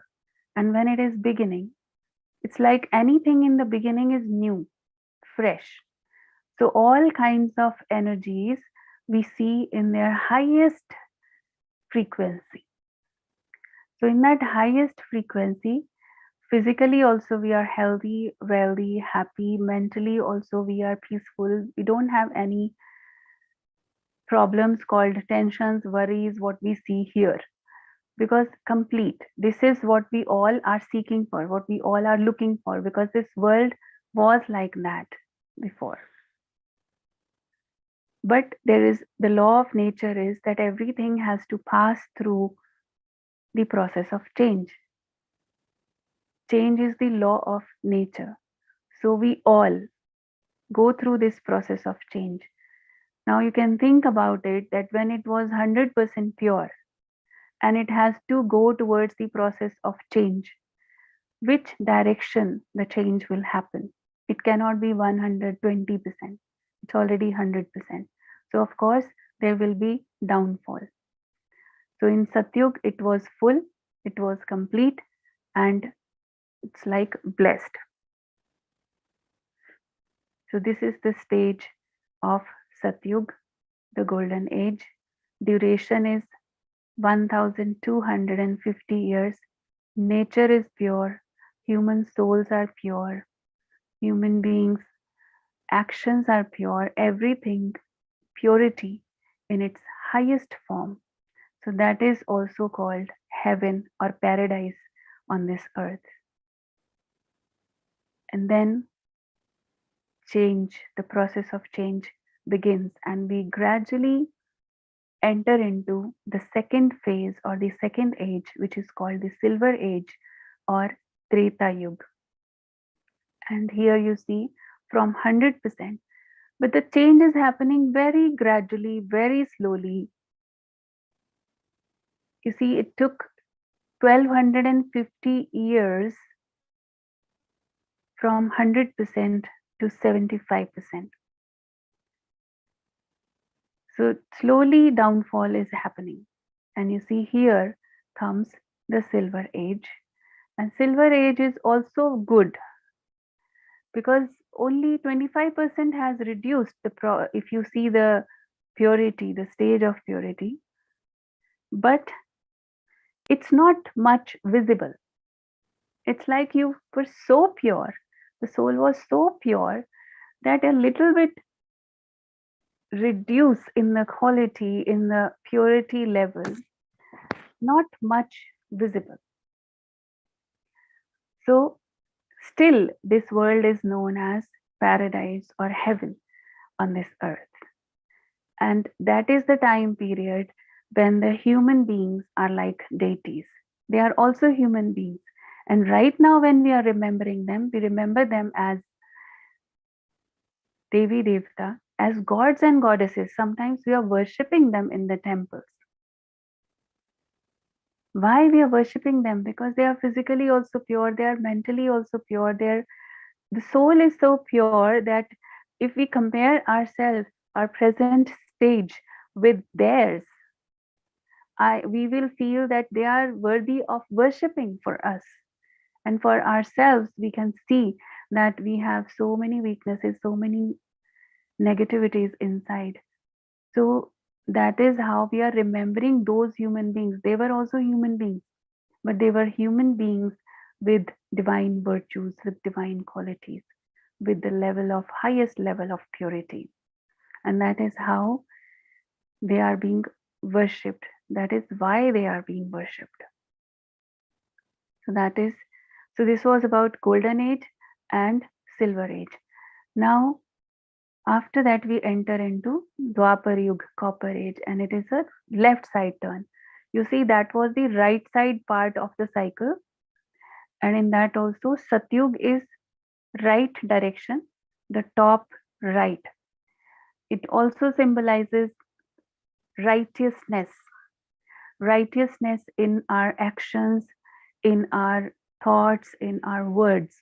And when it is beginning, it's like anything in the beginning is new, fresh. So all kinds of energies we see in their highest frequency. So in that highest frequency, physically also we are healthy, wealthy, happy. Mentally also we are peaceful. We don't have any problems called tensions, worries, what we see here. Because complete, this is what we all are seeking for, what we all are looking for, because this world was like that before. But there is the law of nature is that everything has to pass through the process of change. Change is the law of nature. So we all go through this process of change. Now you can think about it that when it was 100% pure and it has to go towards the process of change, which direction the change will happen? It cannot be 120%. It's already 100%. So of course there will be downfall. So in Satyug it was full, it was complete, and it's like blessed. So this is the stage of Satyug, the golden age. Duration is 1250 years. Nature is pure. Human souls are pure. Human beings' actions are pure. Everything purity in its highest form. So that is also called heaven or paradise on this earth. And then change, the process of change begins, and we gradually enter into the second phase or the second age, which is called the silver age or Treta Yuga. And here you see from 100%, but the change is happening very gradually, very slowly. You see, it took 1250 years from 100% to 75%. So slowly downfall is happening. And you see here comes the silver age. And silver age is also good because only 25% has reduced if you see the purity, the stage of purity, but it's not much visible. It's like you were so pure, the soul was so pure that a little bit reduce in the quality, in the purity level, not much visible. So still this world is known as paradise or heaven on this earth. And that is the time period when the human beings are like deities. They are also human beings. And right now, when we are remembering them, we remember them as Devi Devta, as gods and goddesses. Sometimes we are worshipping them in the temples. Why we are worshipping them? Because they are physically also pure, they are mentally also pure. The soul is so pure that if we compare ourselves, our present stage with theirs, we will feel that they are worthy of worshipping for us. And for ourselves, we can see that we have so many weaknesses, so many negativities inside. So that is how we are remembering those human beings. They were also human beings, but they were human beings with divine virtues, with divine qualities, with the level of highest level of purity. And that is how they are being worshipped. That is why they are being worshipped. So that is, so this was about golden age and silver age. Now after that we enter into Dwapar Yuga, copper age, and it is a left side turn. You see, that was the right side part of the cycle, and in that also Satyug is right direction, the top right. It also symbolizes righteousness, righteousness in our actions, in our thoughts, in our words.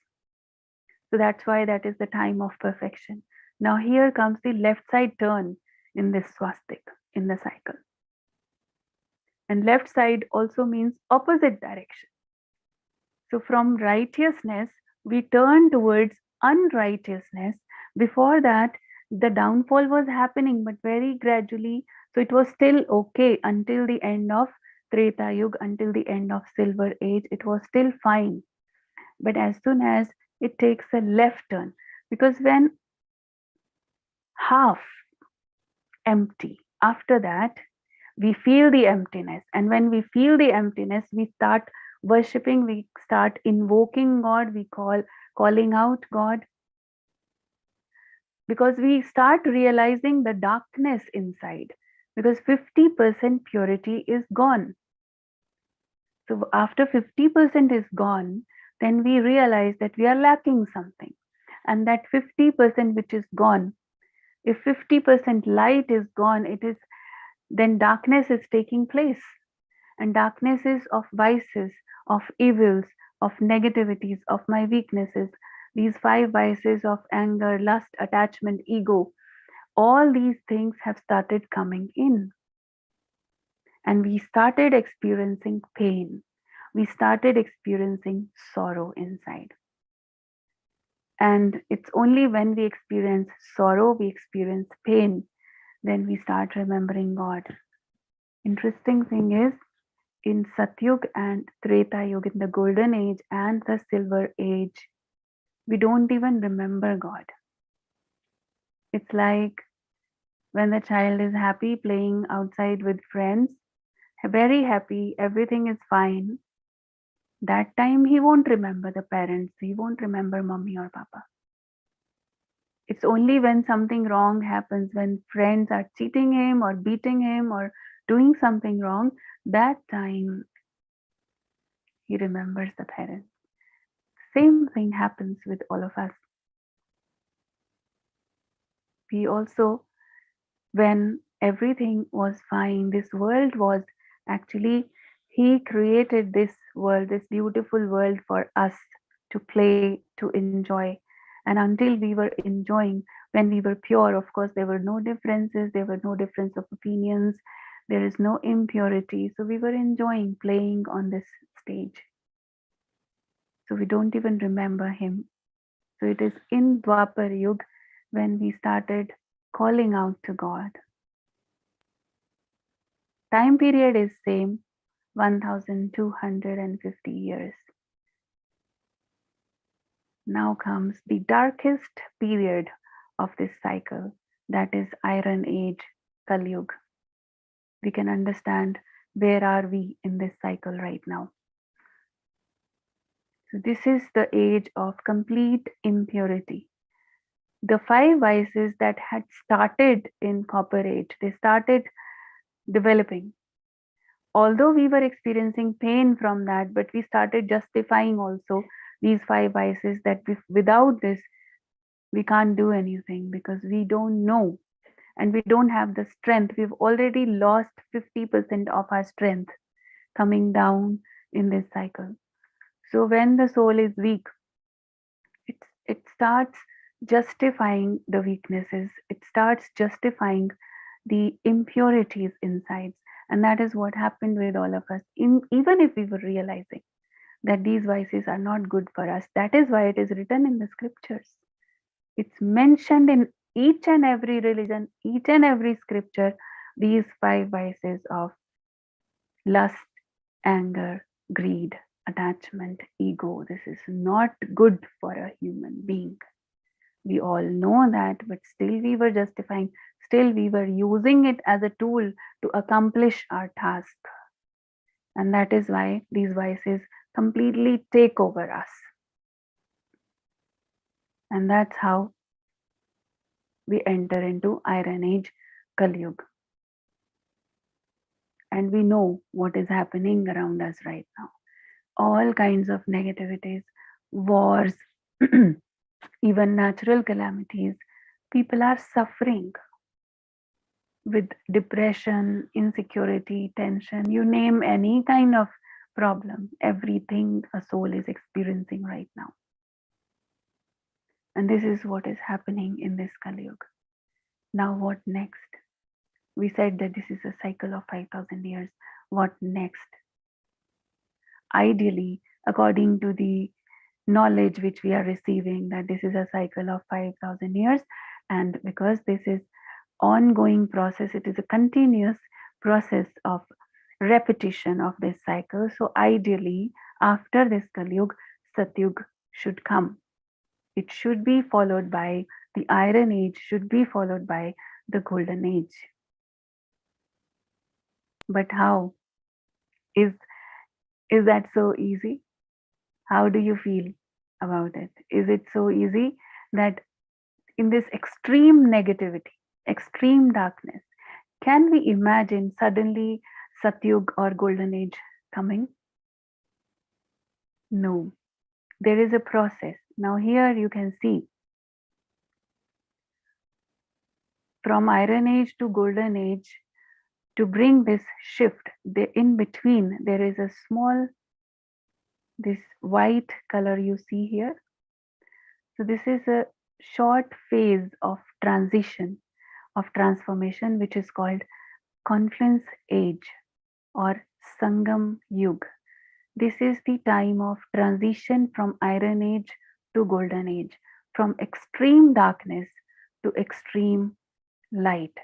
So that's why that is the time of perfection. Now here comes the left side turn in this swastik, in the cycle. And left side also means opposite direction. So from righteousness, we turn towards unrighteousness. Before that, the downfall was happening, but very gradually. So it was still okay until the end of Treta Yuga, until the end of Silver Age. It was still fine. But as soon as it takes a left turn, because when half empty, after that, we feel the emptiness. And when we feel the emptiness, we start worshipping, we start invoking God, we calling out God, because we start realizing the darkness inside, because 50% purity is gone. So after 50% is gone, then we realize that we are lacking something. And that 50% which is gone, if 50% light is gone, it is then darkness is taking place. And darkness is of vices, of evils, of negativities, of my weaknesses. These five vices of anger, lust, attachment, ego, all these things have started coming in. And we started experiencing pain. We started experiencing sorrow inside. And it's only when we experience sorrow, we experience pain, then we start remembering God. Interesting thing is, in Satyug and Treta Yuga, in the golden age and the silver age, we don't even remember God. It's like when the child is happy playing outside with friends, very happy, everything is fine. That time he won't remember the parents, he won't remember mommy or papa. It's only when something wrong happens, when friends are cheating him or beating him or doing something wrong, that time he remembers the parents. Same thing happens with all of us. We also, when everything was fine, this world was actually, he created this world, this beautiful world for us to play, to enjoy. And until we were enjoying, when we were pure, of course, there were no differences, there were no difference of opinions, there is no impurity. So we were enjoying playing on this stage. So we don't even remember him. So it is in Dwapar Yuga when we started calling out to God. Time period is same, 1250 years. Now comes the darkest period of this cycle, that is Iron Age, Kali Yuga. We can understand where are we in this cycle right now. So this is the age of complete impurity. The five vices that had started in Copper Age, they started developing. Although we were experiencing pain from that, but we started justifying also these five vices, that without this, we can't do anything because we don't know and we don't have the strength. We've already lost 50% of our strength coming down in this cycle. So when the soul is weak, it starts justifying the weaknesses, it starts justifying the impurities inside. And that is what happened with all of us. Even if we were realizing that these vices are not good for us, that is why it is written in the scriptures. It's mentioned in each and every religion, each and every scripture, these five vices of lust, anger, greed, attachment, ego. This is not good for a human being. We all know that, but still we were justifying, still we were using it as a tool to accomplish our task. And that is why these vices completely take over us. And that's how we enter into Iron Age Kali Yuga. And we know what is happening around us right now. All kinds of negativities, wars, even natural calamities. People are suffering with depression, insecurity, tension, you name any kind of problem, everything a soul is experiencing right now. And this is what is happening in this Kali Yuga. Now, what next? We said that this is a cycle of 5,000 years. What next? Ideally, according to the knowledge which we are receiving, that this is a cycle of 5,000 years, and because this is ongoing process, it is a continuous process of repetition of this cycle. So ideally, after this Kali Yuga, Satyug should come. It should be followed by the Iron Age, should be followed by the Golden Age. But how is that so easy? How do you feel about it? Is it so easy that in this extreme negativity, extreme darkness, can we imagine suddenly Satyug or Golden Age coming? No, there is a process. Now, here you can see from Iron Age to Golden Age, to bring this shift, in between, there is a small, this white color you see here. So, this is a short phase of transition, of transformation, which is called Confluence Age or Sangam Yug. This is the time of transition from Iron Age to Golden Age, from extreme darkness to extreme light.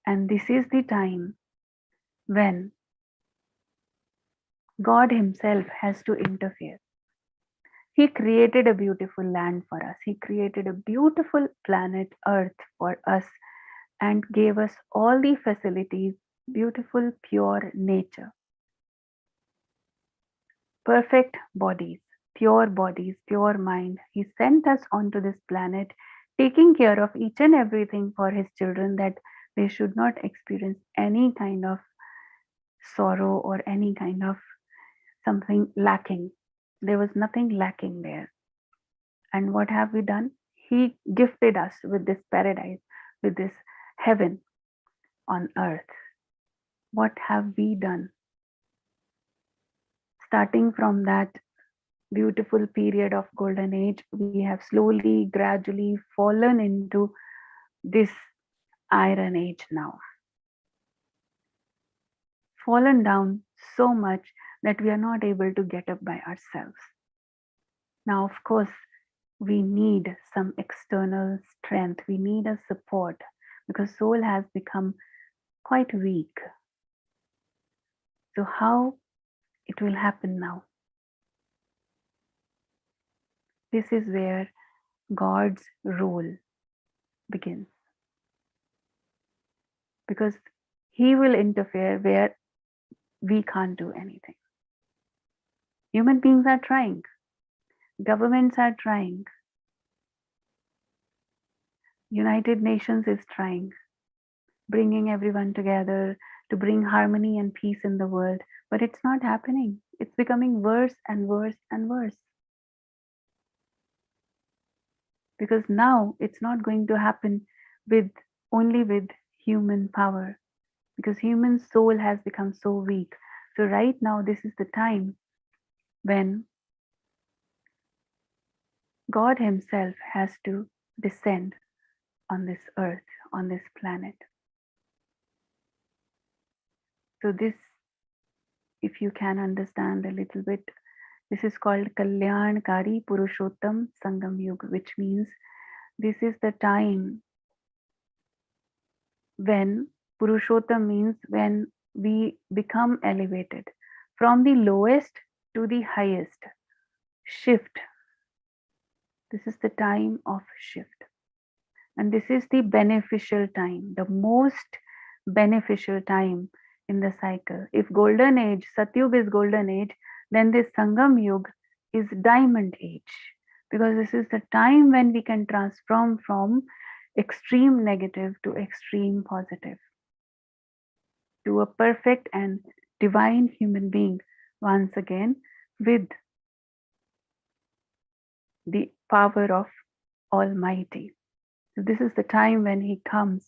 And this is the time when God Himself has to interfere. He created a beautiful land for us. He created a beautiful planet Earth for us and gave us all the facilities, beautiful, pure nature, perfect bodies, pure mind. He sent us onto this planet, taking care of each and everything for His children, that they should not experience any kind of sorrow or any kind of something lacking. There was nothing lacking there. And what have we done? He gifted us with this paradise, with this heaven on earth. What have we done? Starting from that beautiful period of Golden Age, we have slowly, gradually fallen into this Iron Age now. Fallen down so much that we are not able to get up by ourselves. Now, of course, we need some external strength. We need a support because soul has become quite weak. So how it will happen now? This is where God's role begins. Because He will interfere where we can't do anything. Human beings are trying. Governments are trying. United Nations is trying, bringing everyone together to bring harmony and peace in the world. But it's not happening. It's becoming worse and worse and worse. Because now it's not going to happen only with human power. Because human soul has become so weak. So right now, this is the time when God Himself has to descend on this earth, on this planet. So this, if you can understand a little bit, this is called Kalyankari Purushottam Sangam Yuga, which means this is the time when Purushottam means when we become elevated from the lowest to the highest. Shift. This is the time of shift. And this is the beneficial time, the most beneficial time in the cycle. If golden age, Satyug is golden age, then this Sangam Yug is diamond age, because this is the time when we can transform from extreme negative to extreme positive, to a perfect and divine human being once again, with the power of Almighty. So this is the time when he comes.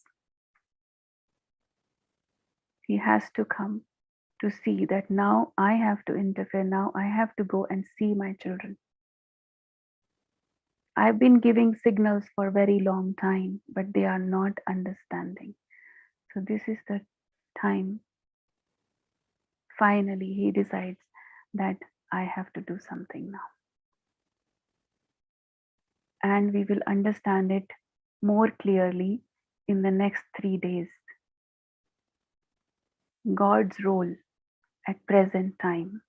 He has to come to see that now I have to interfere, now I have to go and see my children. I've been giving signals for a very long time, but they are not understanding. So this is the time. Finally, he decides that I have to do something now. And we will understand it more clearly in the next 3 days. God's role at present time.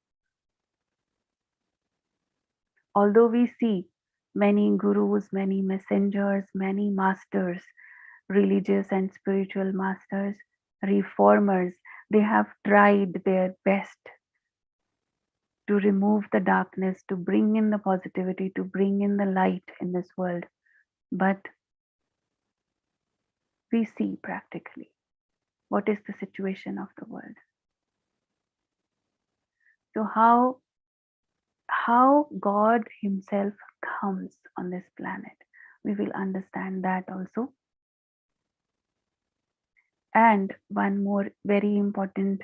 Although we see many gurus, many messengers, many masters, religious and spiritual masters, reformers, they have tried their best to remove the darkness, to bring in the positivity, to bring in the light in this world. But we see practically what is the situation of the world. So how God himself comes on this planet, we will understand that also. And one more very important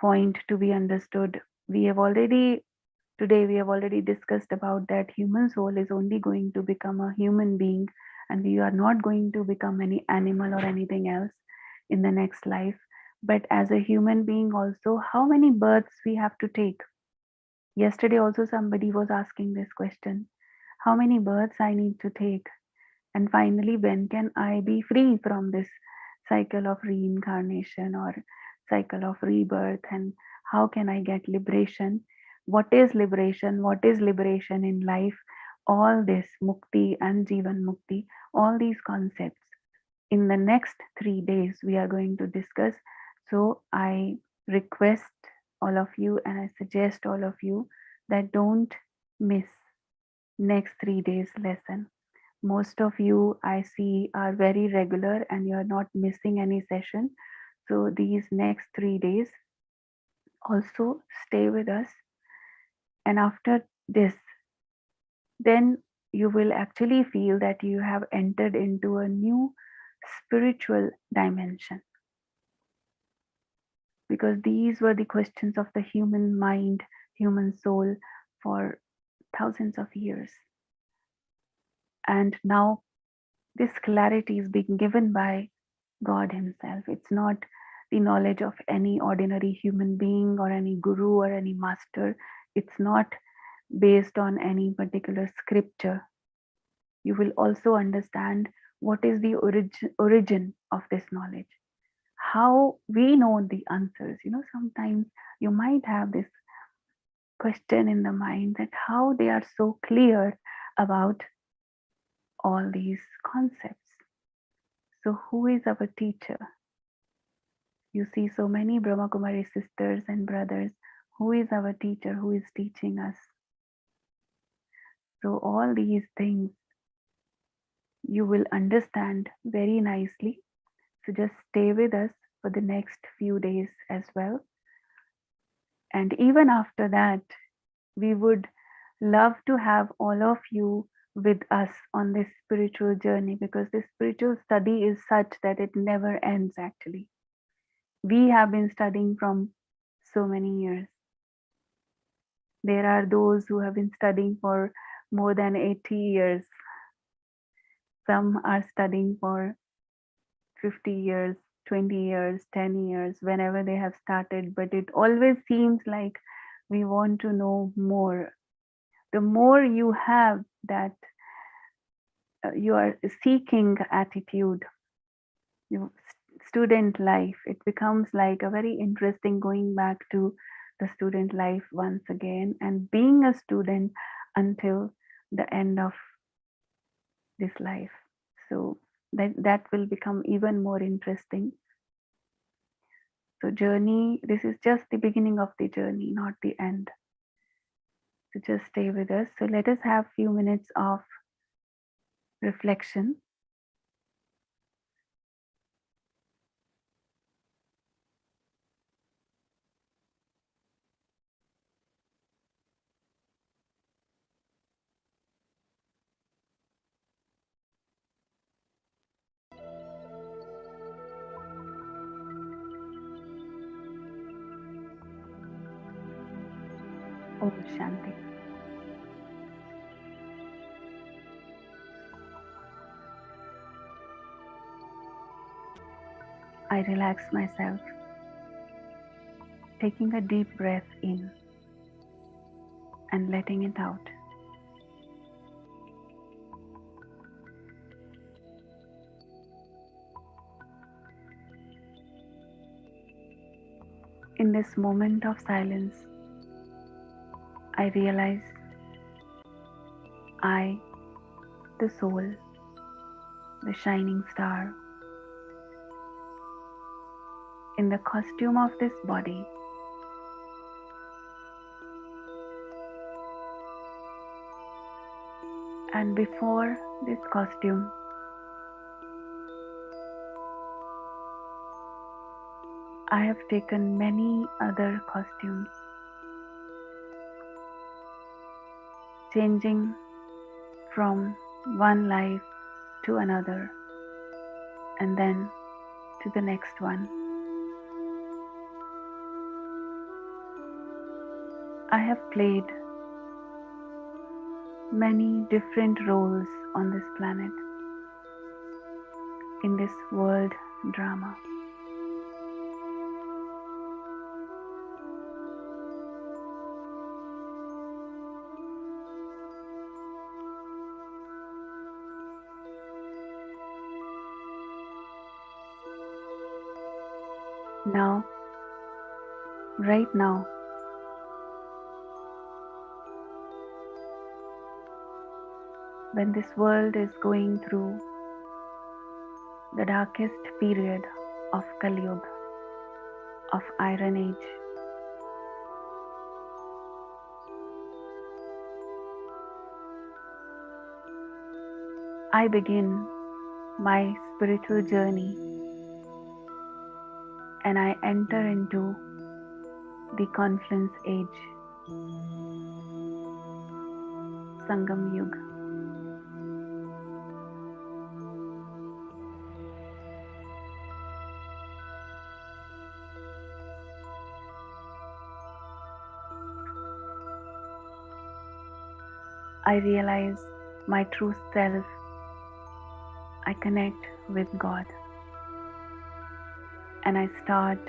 point to be understood, we have already discussed about that human soul is only going to become a human being, and we are not going to become any animal or anything else in the next life. But as a human being also, how many births we have to take? Yesterday also somebody was asking this question, how many births I need to take, and finally when can I be free from this cycle of reincarnation or cycle of rebirth, and how can I get liberation? What is liberation? What is liberation in life? All this mukti and jivan mukti, all these concepts in the next 3 days we are going to discuss. So I request all of you and I suggest all of you that don't miss next 3 days lesson. Most of you I see are very regular and you are not missing any session. So these next 3 days also stay with us. And after this, then you will actually feel that you have entered into a new spiritual dimension. Because these were the questions of the human mind, human soul for thousands of years. And now this clarity is being given by God himself. It's not the knowledge of any ordinary human being or any guru or any master. It's not based on any particular scripture. You will also understand what is the origin of this knowledge. How we know the answers. Sometimes you might have this question in the mind that how they are so clear about all these concepts. So who is our teacher? You see so many Brahma Kumari sisters and brothers. Who is our teacher? Who is teaching us? So all these things you will understand very nicely. So just stay with us for the next few days as well. And even after that, we would love to have all of you with us on this spiritual journey, because this spiritual study is such that it never ends actually. We have been studying from so many years. There are those who have been studying for more than 80 years. Some are studying for 50 years, 20 years, 10 years, whenever they have started. But it always seems like we want to know more. The more you have that you are seeking attitude, student life, it becomes like a very interesting going back to the student life once again and being a student until the end of this life. So that will become even more interesting. So journey, this is just the beginning of the journey, not the end. So just stay with us. So let us have few minutes of reflection. Om Shanti. I relax myself, taking a deep breath in and letting it out. In this moment of silence, I realize I, the soul, the shining star, in the costume of this body, and before this costume, I have taken many other costumes, changing from one life to another and then to the next one. I have played many different roles on this planet, in this world drama. Now, right now, when this world is going through the darkest period of Kali Yuga, of Iron Age, I begin my spiritual journey and I enter into the confluence age, Sangam Yuga. I realize my true self. I connect with God and I start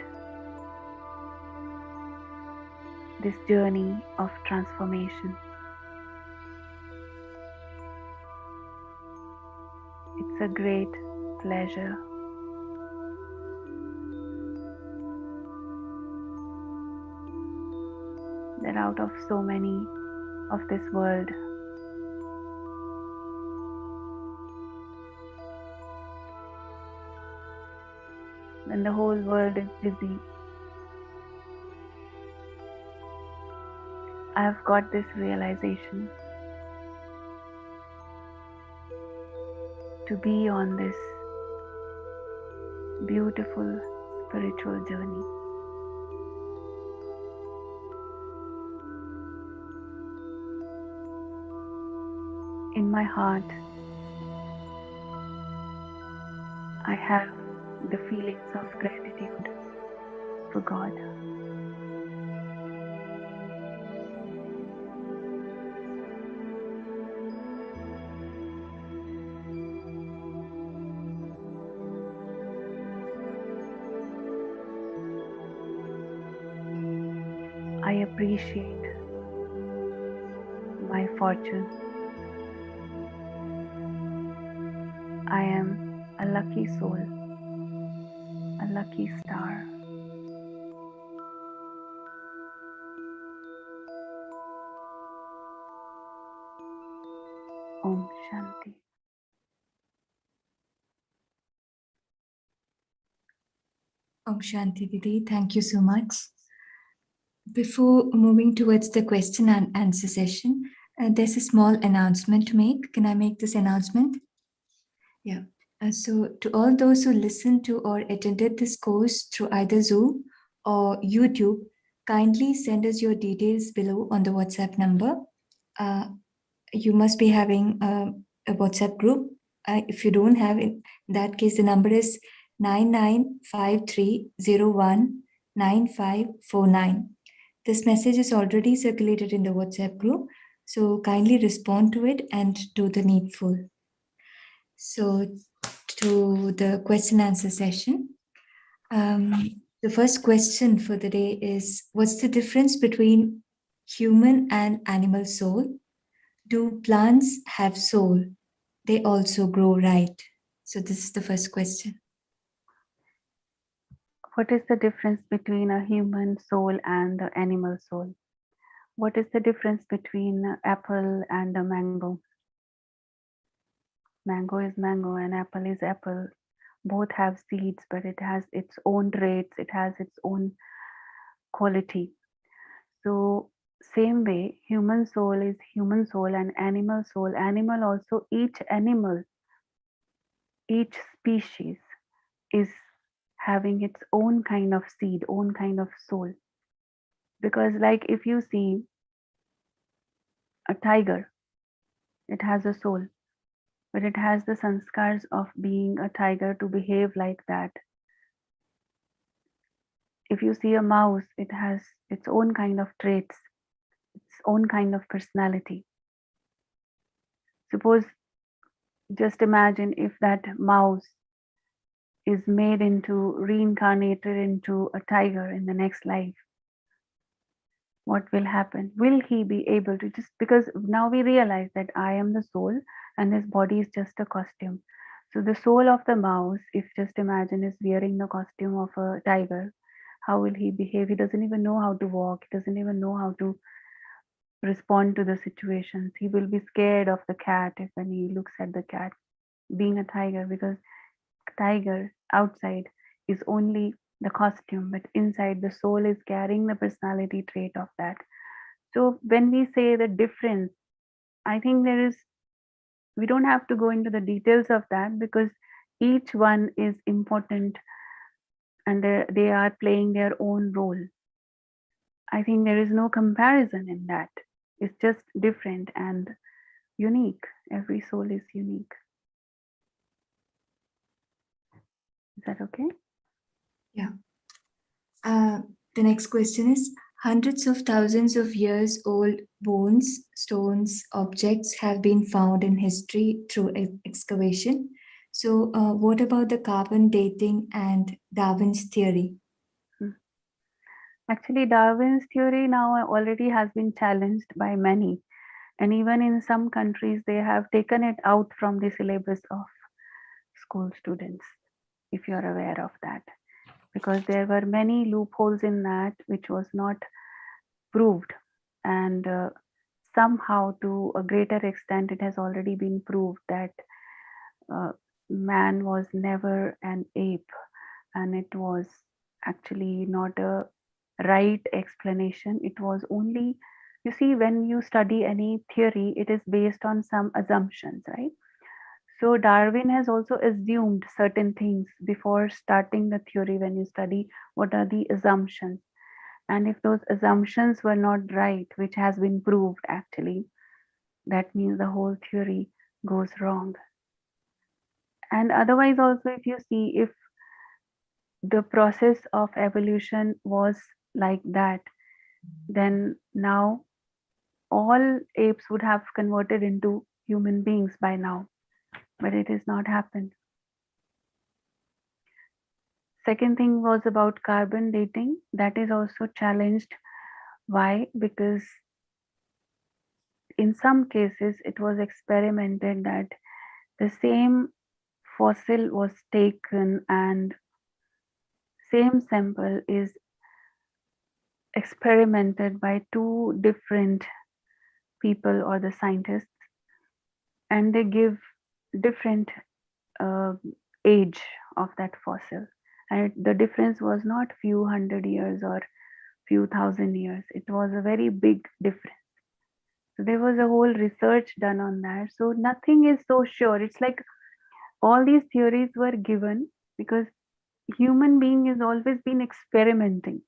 this journey of transformation. It's a great pleasure. That out of so many of this world, when the whole world is busy, I have got this realization to be on this beautiful spiritual journey. In my heart, I have the feelings of gratitude for God. I appreciate my fortune. I am a lucky soul, a lucky star. Om Shanti. Om Shanti Didi, thank you so much. Before moving towards the question and answer session, there's a small announcement to make. Can I make this announcement? Yeah. So, to all those who listened to or attended this course through either Zoom or YouTube, kindly send us your details below on the WhatsApp number. Uh, you must be having a WhatsApp group. If you don't have it, in that case, the number is 9953019549. This message is already circulated in the WhatsApp group, so kindly respond to it and do the needful. So, to the question answer session. The first question for the day is, what's the difference between human and animal soul? Do plants have soul? They also grow, right? So this is the first question. What is the difference between a human soul and the animal soul? What is the difference between apple and a mango? Mango is mango and apple is apple. Both have seeds, but it has its own traits, it has its own quality. So, same way, human soul is human soul and animal soul. Animal also, each animal, each species is having its own kind of seed, own kind of soul. Because, like, if you see a tiger, it has a soul, but it has the sanskars of being a tiger to behave like that. If you see a mouse, it has its own kind of traits, its own kind of personality. Suppose, just imagine if that mouse is made into, reincarnated into a tiger in the next life. What will happen? Will he be able to, just because now we realize that I am the soul and this body is just a costume. So the soul of the mouse, if just imagine, is wearing the costume of a tiger, how will he behave? He doesn't even know how to walk. He doesn't even know how to respond to the situations. He will be scared of the cat if when he looks at the cat, being a tiger, because tiger outside is only the costume, but inside the soul is carrying the personality trait of that. So when we say the difference, I think there is, we don't have to go into the details of that because each one is important and they are playing their own role. I think there is no comparison in that. It's just different and unique. Every soul is unique. Is that okay? Yeah. The next question is, hundreds of thousands of years old bones, stones, objects have been found in history through excavation. So, what about the carbon dating and Darwin's theory? Actually, Darwin's theory now already has been challenged by many. And even in some countries, they have taken it out from the syllabus of school students, if you're aware of that. Because there were many loopholes in that which was not proved. And somehow, to a greater extent, it has already been proved that man was never an ape, and it was actually not a right explanation. It was only, you see, when you study any theory, it is based on some assumptions, right? So Darwin has also assumed certain things before starting the theory. When you study, what are the assumptions? And if those assumptions were not right, which has been proved actually, that means the whole theory goes wrong. And otherwise, also, if you see, if the process of evolution was like that, then now all apes would have converted into human beings by now, but it has not happened. Second thing was about carbon dating. That is also challenged. Why? Because in some cases it was experimented that the same fossil was taken and same sample is experimented by two different people or the scientists, and they give different uh, age of that fossil, And the difference was not few hundred years or few thousand years. It was a very big difference. So there was a whole research done on that. So nothing is so sure. It's like all these theories were given because human being has always been experimenting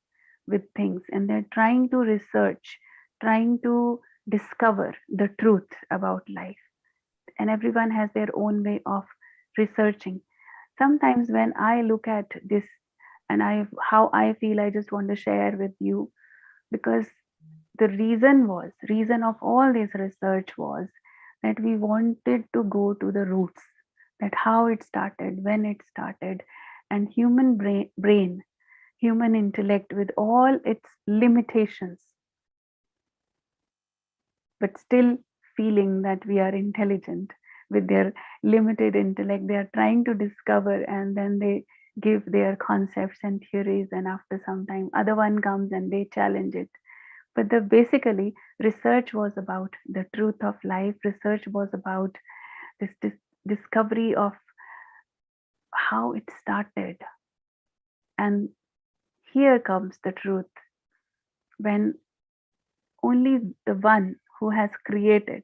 with things, and they're trying to research, trying to discover the truth about life. And everyone has their own way of researching. Sometimes when I look at this and how I feel, I just want to share with you, because the reason of all this research was that we wanted to go to the roots, that how it started, when it started, and human brain, human intellect with all its limitations, but still feeling that we are intelligent. With their limited intellect, they are trying to discover, and then they give their concepts and theories, and after some time other one comes and they challenge it. But the basically research was about the truth of life. Research was about this discovery of how it started. And here comes the truth, when only the one who has created,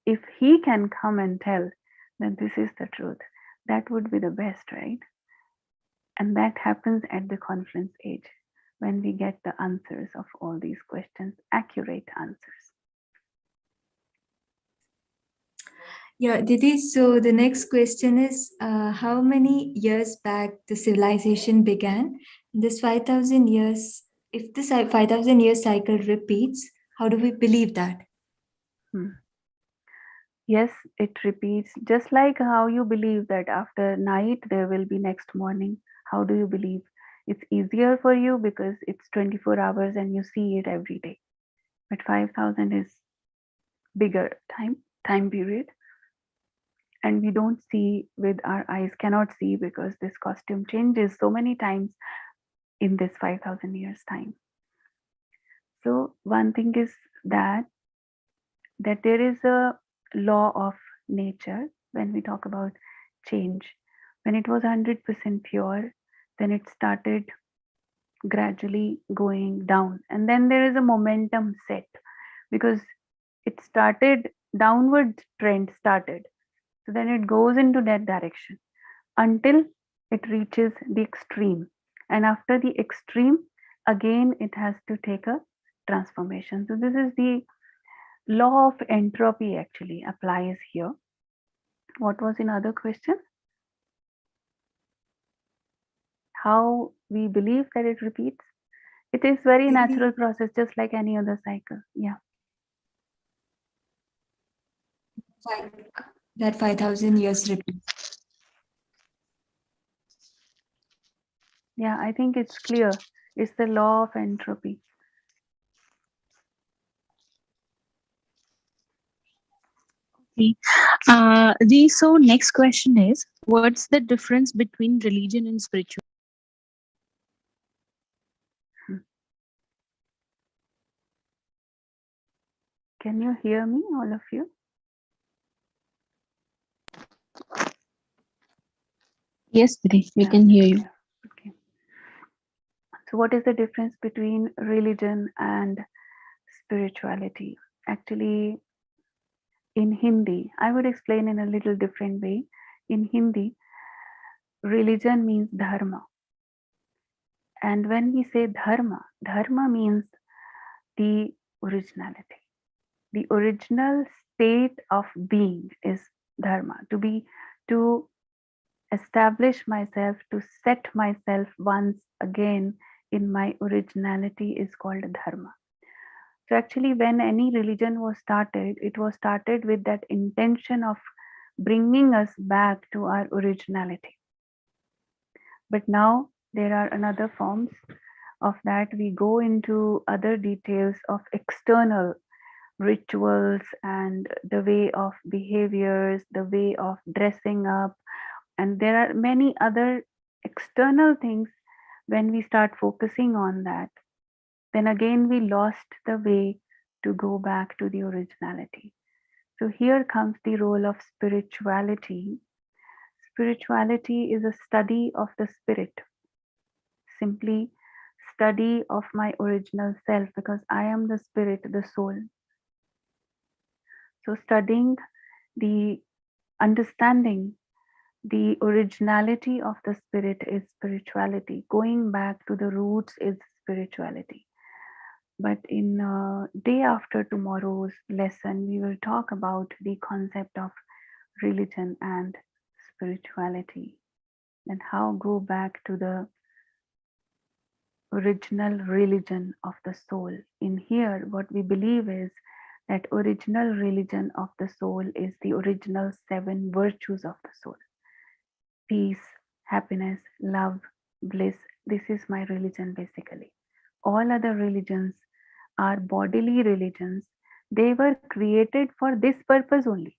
if he can come and tell that this is the truth, that would be the best, right? And that happens at the conference age, when we get the answers of all these questions, accurate answers. Yeah, Didi, so the next question is how many years back the civilization began? This 5,000 years, if this 5,000 year cycle repeats, how do we believe that? Yes, it repeats, just like how you believe that after night there will be next morning. How do you believe? It's easier for you because it's 24 hours and you see it every day. But 5,000 is bigger time period, and we don't see with our eyes, cannot see, because this costume changes so many times in this 5,000 years time. So one thing is that there is a law of nature when we talk about change. When it was 100% pure, then it started gradually going down, and then there is a momentum set, because it started downward trend started, so then it goes into that direction until it reaches the extreme, and after the extreme again it has to take a transformation. So this is the law of entropy actually applies here. What was another question? How we believe that it repeats? It is very natural process, just like any other cycle. Yeah. That 5,000 years repeats. Yeah, I think it's clear. It's the law of entropy. So next question is, what's the difference between religion and spirituality? Can you hear me, all of you? Yes, Didi, we Yeah, can hear you. okay. So what is the difference between religion and spirituality? Actually, in Hindi, I would explain in a little different way. In Hindi, religion means dharma. And when we say dharma, dharma means the originality. The original state of being is dharma. To establish myself, to set myself once again in my originality is called dharma. So actually, when any religion was started, it was started with that intention of bringing us back to our originality. But now there are another forms of that. We go into other details of external rituals and the way of behaviors, the way of dressing up, and there are many other external things. When we start focusing on that, then again we lost the way to go back to the originality. So here comes the role of spirituality. Spirituality is a study of the spirit. simply study of my original self, because I am the spirit, the soul. So studying the understanding the originality of the spirit is spirituality. Going back to the roots is spirituality. But in day after tomorrow's lesson, we will talk about the concept of religion and spirituality, and how go back to the original religion of the soul. In here, what we believe is that original religion of the soul is the original seven virtues of the soul: peace, happiness, love, bliss. This is my religion basically. All other religions are bodily religions. They were created for this purpose only,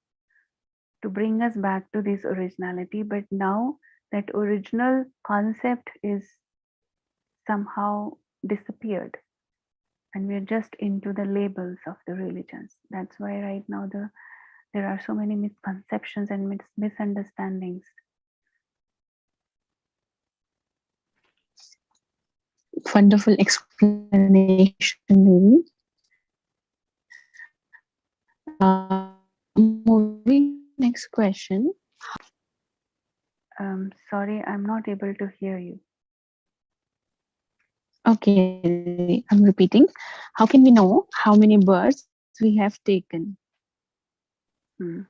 to bring us back to this originality. But now that original concept is somehow disappeared, and we're just into the labels of the religions. That's why right now there are so many misconceptions and misunderstandings. Wonderful explanation, Devi. Moving to the next question. Sorry, I'm not able to hear you. Okay, I'm repeating. How can we know how many birds we have taken? Hmm.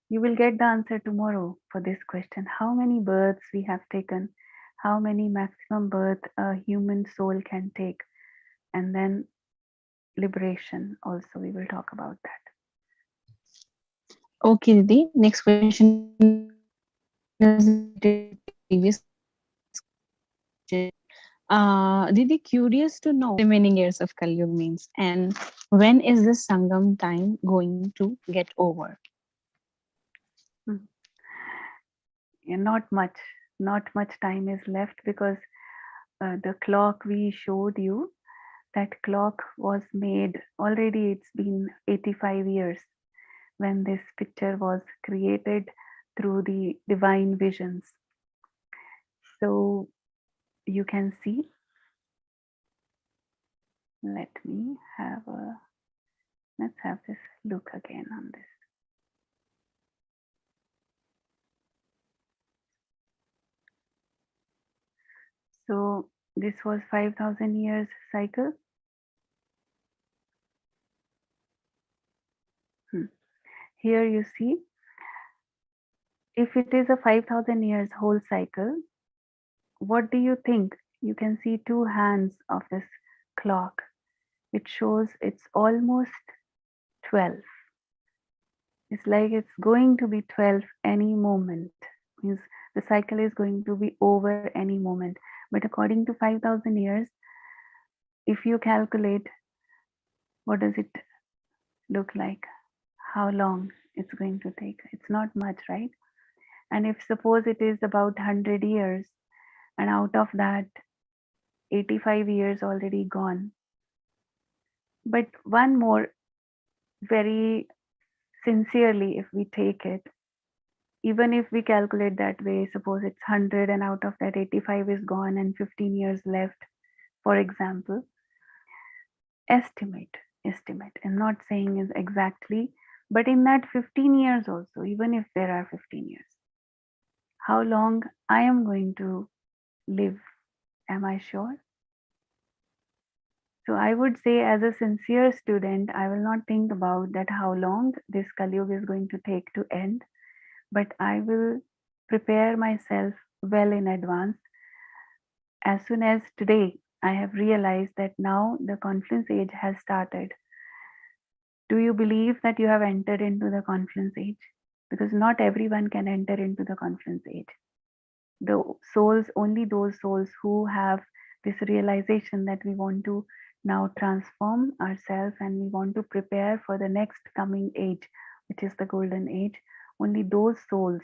You will get the answer tomorrow for this question. How many births we have taken, how many maximum birth a human soul can take, and then liberation also. We will talk about that. Okay, Didi. Next question is related to previous question. Didi, curious to know remaining years of Kali Yuga means, and when is the Sangam time going to get over? Hmm. Yeah, not much time is left, because the clock we showed you, that clock was made already. It's been 85 years when this picture was created through the divine visions. So you can see, let me have a, let's have this look again on this. So this was 5,000 years cycle. Here you see, if it is a 5,000 years whole cycle, what do you think? You can see two hands of this clock. It shows it's almost 12. It's like it's going to be 12 any moment. Means the cycle is going to be over any moment. But according to 5,000 years, if you calculate, what does it look like? How long it's going to take? It's not much, right? And if suppose it is about 100 years, and out of that 85 years already gone. But one more, very sincerely, if we take it, even if we calculate that way, suppose it's 100 and out of that 85 is gone and 15 years left, for example, estimate. I'm not saying is exactly, but in that 15 years also, even if there are 15 years, how long I am going to live? Am I sure? So I would say, as a sincere student, I will not think about that how long this Kali Yuga is going to take to end, but I will prepare myself well in advance. As soon as today I have realized that now the confluence age has started. Do you believe that you have entered into the confluence age? Because not everyone can enter into the confluence age. The souls, only those souls who have this realization that we want to now transform ourselves and we want to prepare for the next coming age, which is the golden age, only those souls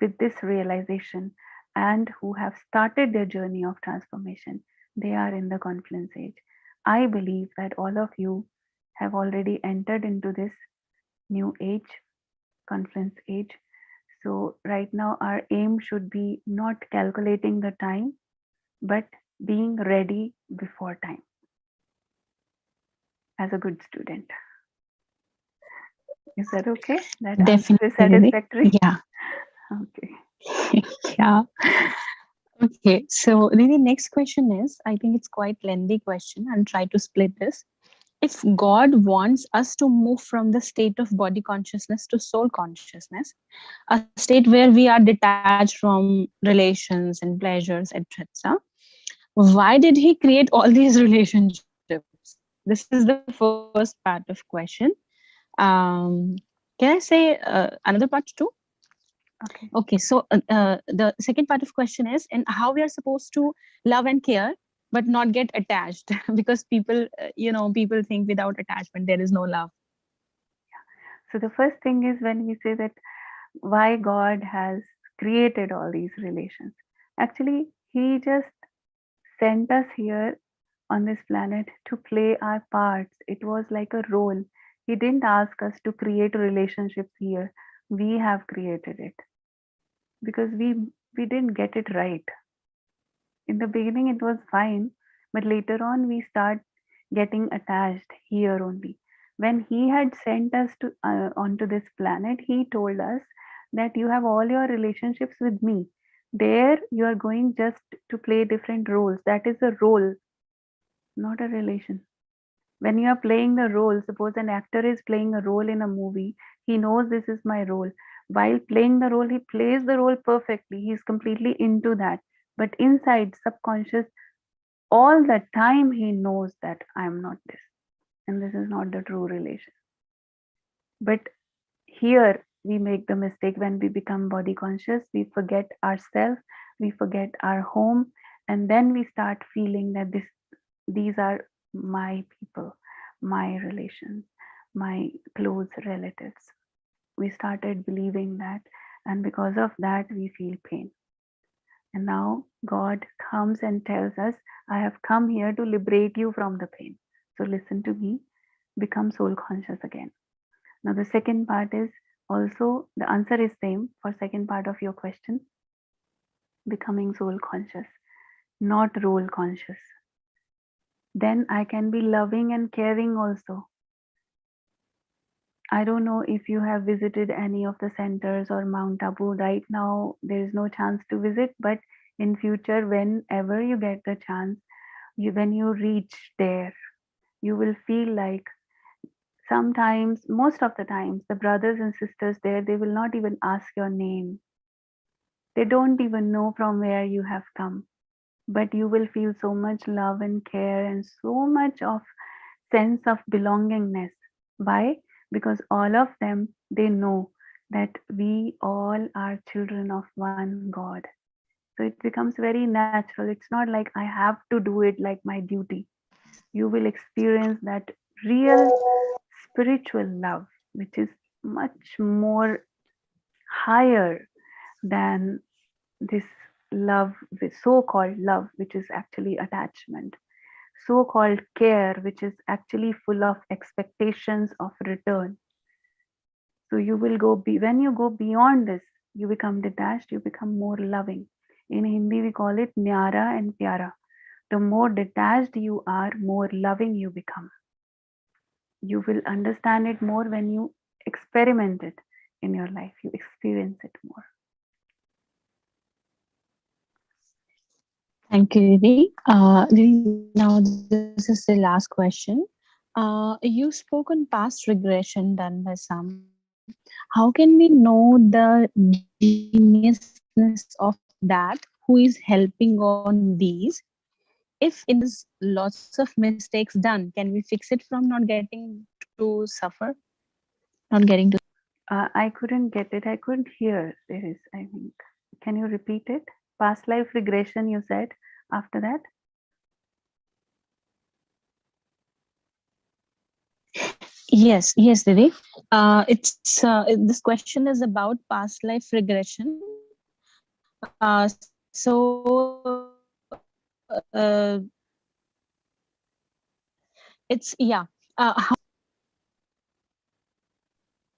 with this realization and who have started their journey of transformation, they are in the confluence age. I believe that all of you have already entered into this new age, confluence age. So right now our aim should be not calculating the time, but being ready before time as a good student. Is that okay? That answer is Definitely, Didi. satisfactory? Yeah. Okay. Yeah. Okay. So Didi, next question is, I think it's quite lengthy question. I'll try to split this. If God wants us to move from the state of body consciousness to soul consciousness, a state where we are detached from relations and pleasures, etc., why did He create all these relationships? This is the first part of question. Um, can I say another part too? Okay. Okay, so the second part of question is, and how we are supposed to love and care, but not get attached, because people, people think without attachment there is no love. So the first thing is when we say that why God has created all these relations. Actually, He just sent us here on this planet to play our parts. It was like a role. He didn't ask us to create relationships here. We have created it because we didn't get it right. In the beginning it was fine, but later on we start getting attached here only. When he had sent us to onto this planet, he told us that you have all your relationships with me. There you are going just to play different roles. That is a role, not a relation. When you are playing the role, suppose an actor is playing a role in a movie, he knows this is my role. While playing the role, he plays the role perfectly. He is completely into that. But inside, subconscious, all the time he knows that I am not this and this is not the true relation. But here we make the mistake when we become body conscious, we forget ourselves, we forget our home, and then we start feeling that these are my people, my relations, my close relatives. We started believing that, and because of that we feel pain. And now God comes and tells us, I have come here to liberate you from the pain. So listen to me, become soul conscious again. Now the second part is also the answer is same for second part of your question, becoming soul conscious, not role conscious. Then I can be loving and caring also. I don't know if you have visited any of the centers or Mount Abu. Right now, there is no chance to visit, but in future, whenever you get the chance, when you reach there, you will feel like sometimes, most of the times, the brothers and sisters there, they will not even ask your name. They don't even know from where you have come, but you will feel so much love and care and so much of sense of belongingness. Why? Because all of them, they know that we all are children of one God. So it becomes very natural. It's not like I have to do it like my duty. You will experience that real spiritual love, which is much more higher than this love, this so called love, which is actually attachment, so called care, which is actually full of expectations of return. So you will when you go beyond this, you become detached, you become more loving. In Hindi, we call it nyara and pyara. The more detached you are, more loving you become. You will understand it more when you experiment it in your life, you experience it more. Thank you, Didi. Didi, now this is the last question. You spoke on past regression done by some. How can we know the geniusness of that who is helping on these if in this lots of mistakes done? Can we fix it from not getting to suffer, not getting to suffer? I couldn't get it. I couldn't hear. There is, I think. Can you repeat it? Past life regression, you said after that? Yes, yes, Didi. This question is about past life regression. Your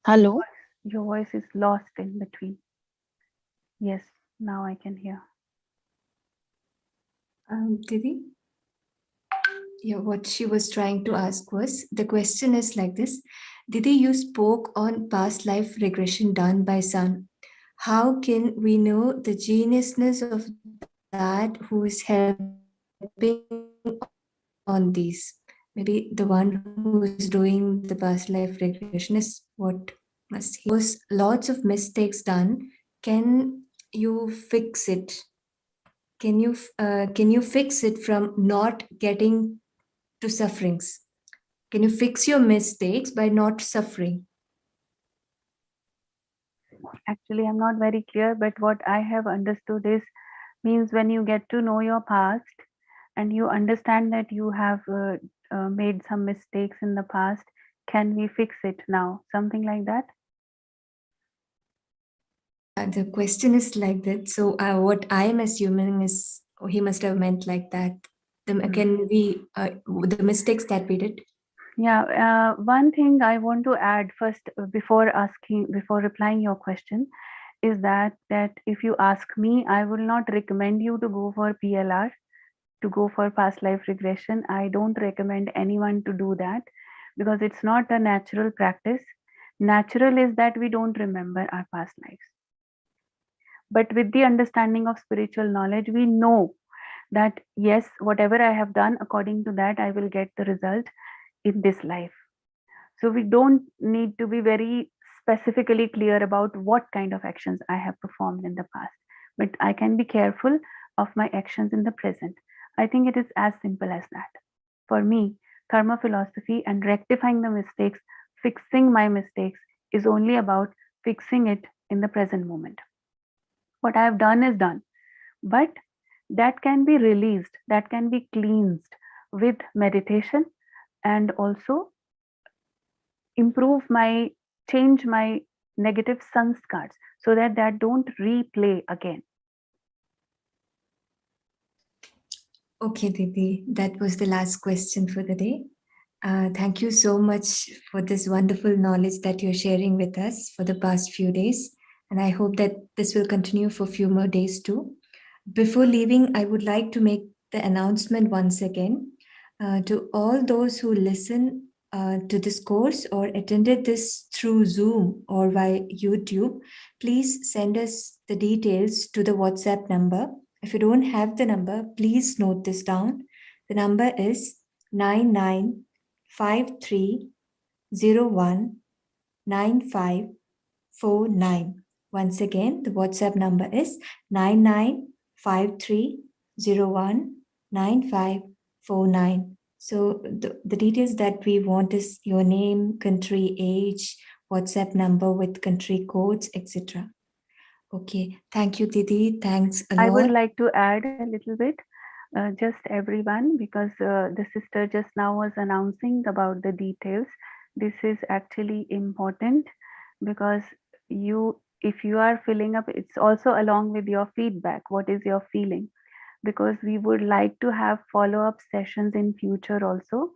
Hello. voice, your voice is lost in between. Yes, now I can hear. Didi? Yeah, what she was trying to ask was, the question is like this. Didi, you spoke on past life regression done by Sun. How can we know the geniusness of that who is helping on these? Maybe the one who is doing the past life regression is what must he know. If suppose lots of mistakes done, can you fix it? Can you fix it from not getting to sufferings? Can you fix your mistakes by not suffering? Actually, I'm not very clear, but what I have understood is means when you get to know your past and you understand that you have made some mistakes in the past, can we fix it now? Something like that. The question is like that. So what I am assuming is he must have meant like that. Can we the mistakes that we did? Yeah, one thing I want to add first before replying your question is that if you ask me, I will not recommend you to go for PLR, to go for past life regression. I don't recommend anyone to do that because it's not a natural practice. Natural is that we don't remember our past lives. But with the understanding of spiritual knowledge, we know that yes, whatever I have done, according to that, I will get the result in this life. So we don't need to be very specifically clear about what kind of actions I have performed in the past, but I can be careful of my actions in the present. I think it is as simple as that. For me, karma philosophy and rectifying the mistakes, fixing my mistakes, is only about fixing it in the present moment. What I have done is done, but that can be released, that can be cleansed with meditation, and also improve my change my negative sanskars so that don't replay again. Okay, Didi, that was the last question for the day. Thank you so much for this wonderful knowledge that you're sharing with us for the past few days. And I hope that this will continue for a few more days too. Before leaving, I would like to make the announcement once again to all those who listen to this course or attended this through Zoom or via YouTube. Please send us the details to the WhatsApp number. If you don't have the number, please note this down. The number is 9953019549. Once again, the WhatsApp number is 9953019549. So the details that we want is your name, country, age, WhatsApp number with country codes, etc. Okay. Thank you, Didi. Thanks a I would lot. like to add a little bit, just everyone, because the sister just now was announcing about the details. This is actually important because if you are filling up, it's also along with your feedback. What is your feeling? Because we would like to have follow-up sessions in future also.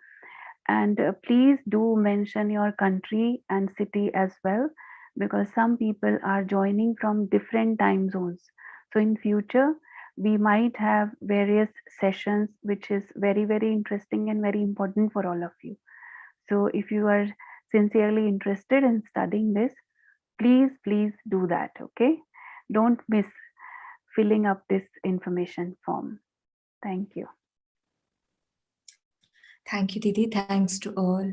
And please do mention your country and city as well, because some people are joining from different time zones. So in future, we might have various sessions, which is very, very interesting and very important for all of you. So if you are sincerely interested in studying this, please do that. Okay. Don't miss filling up this information form. Thank you. Thank you, Didi. Thanks to all.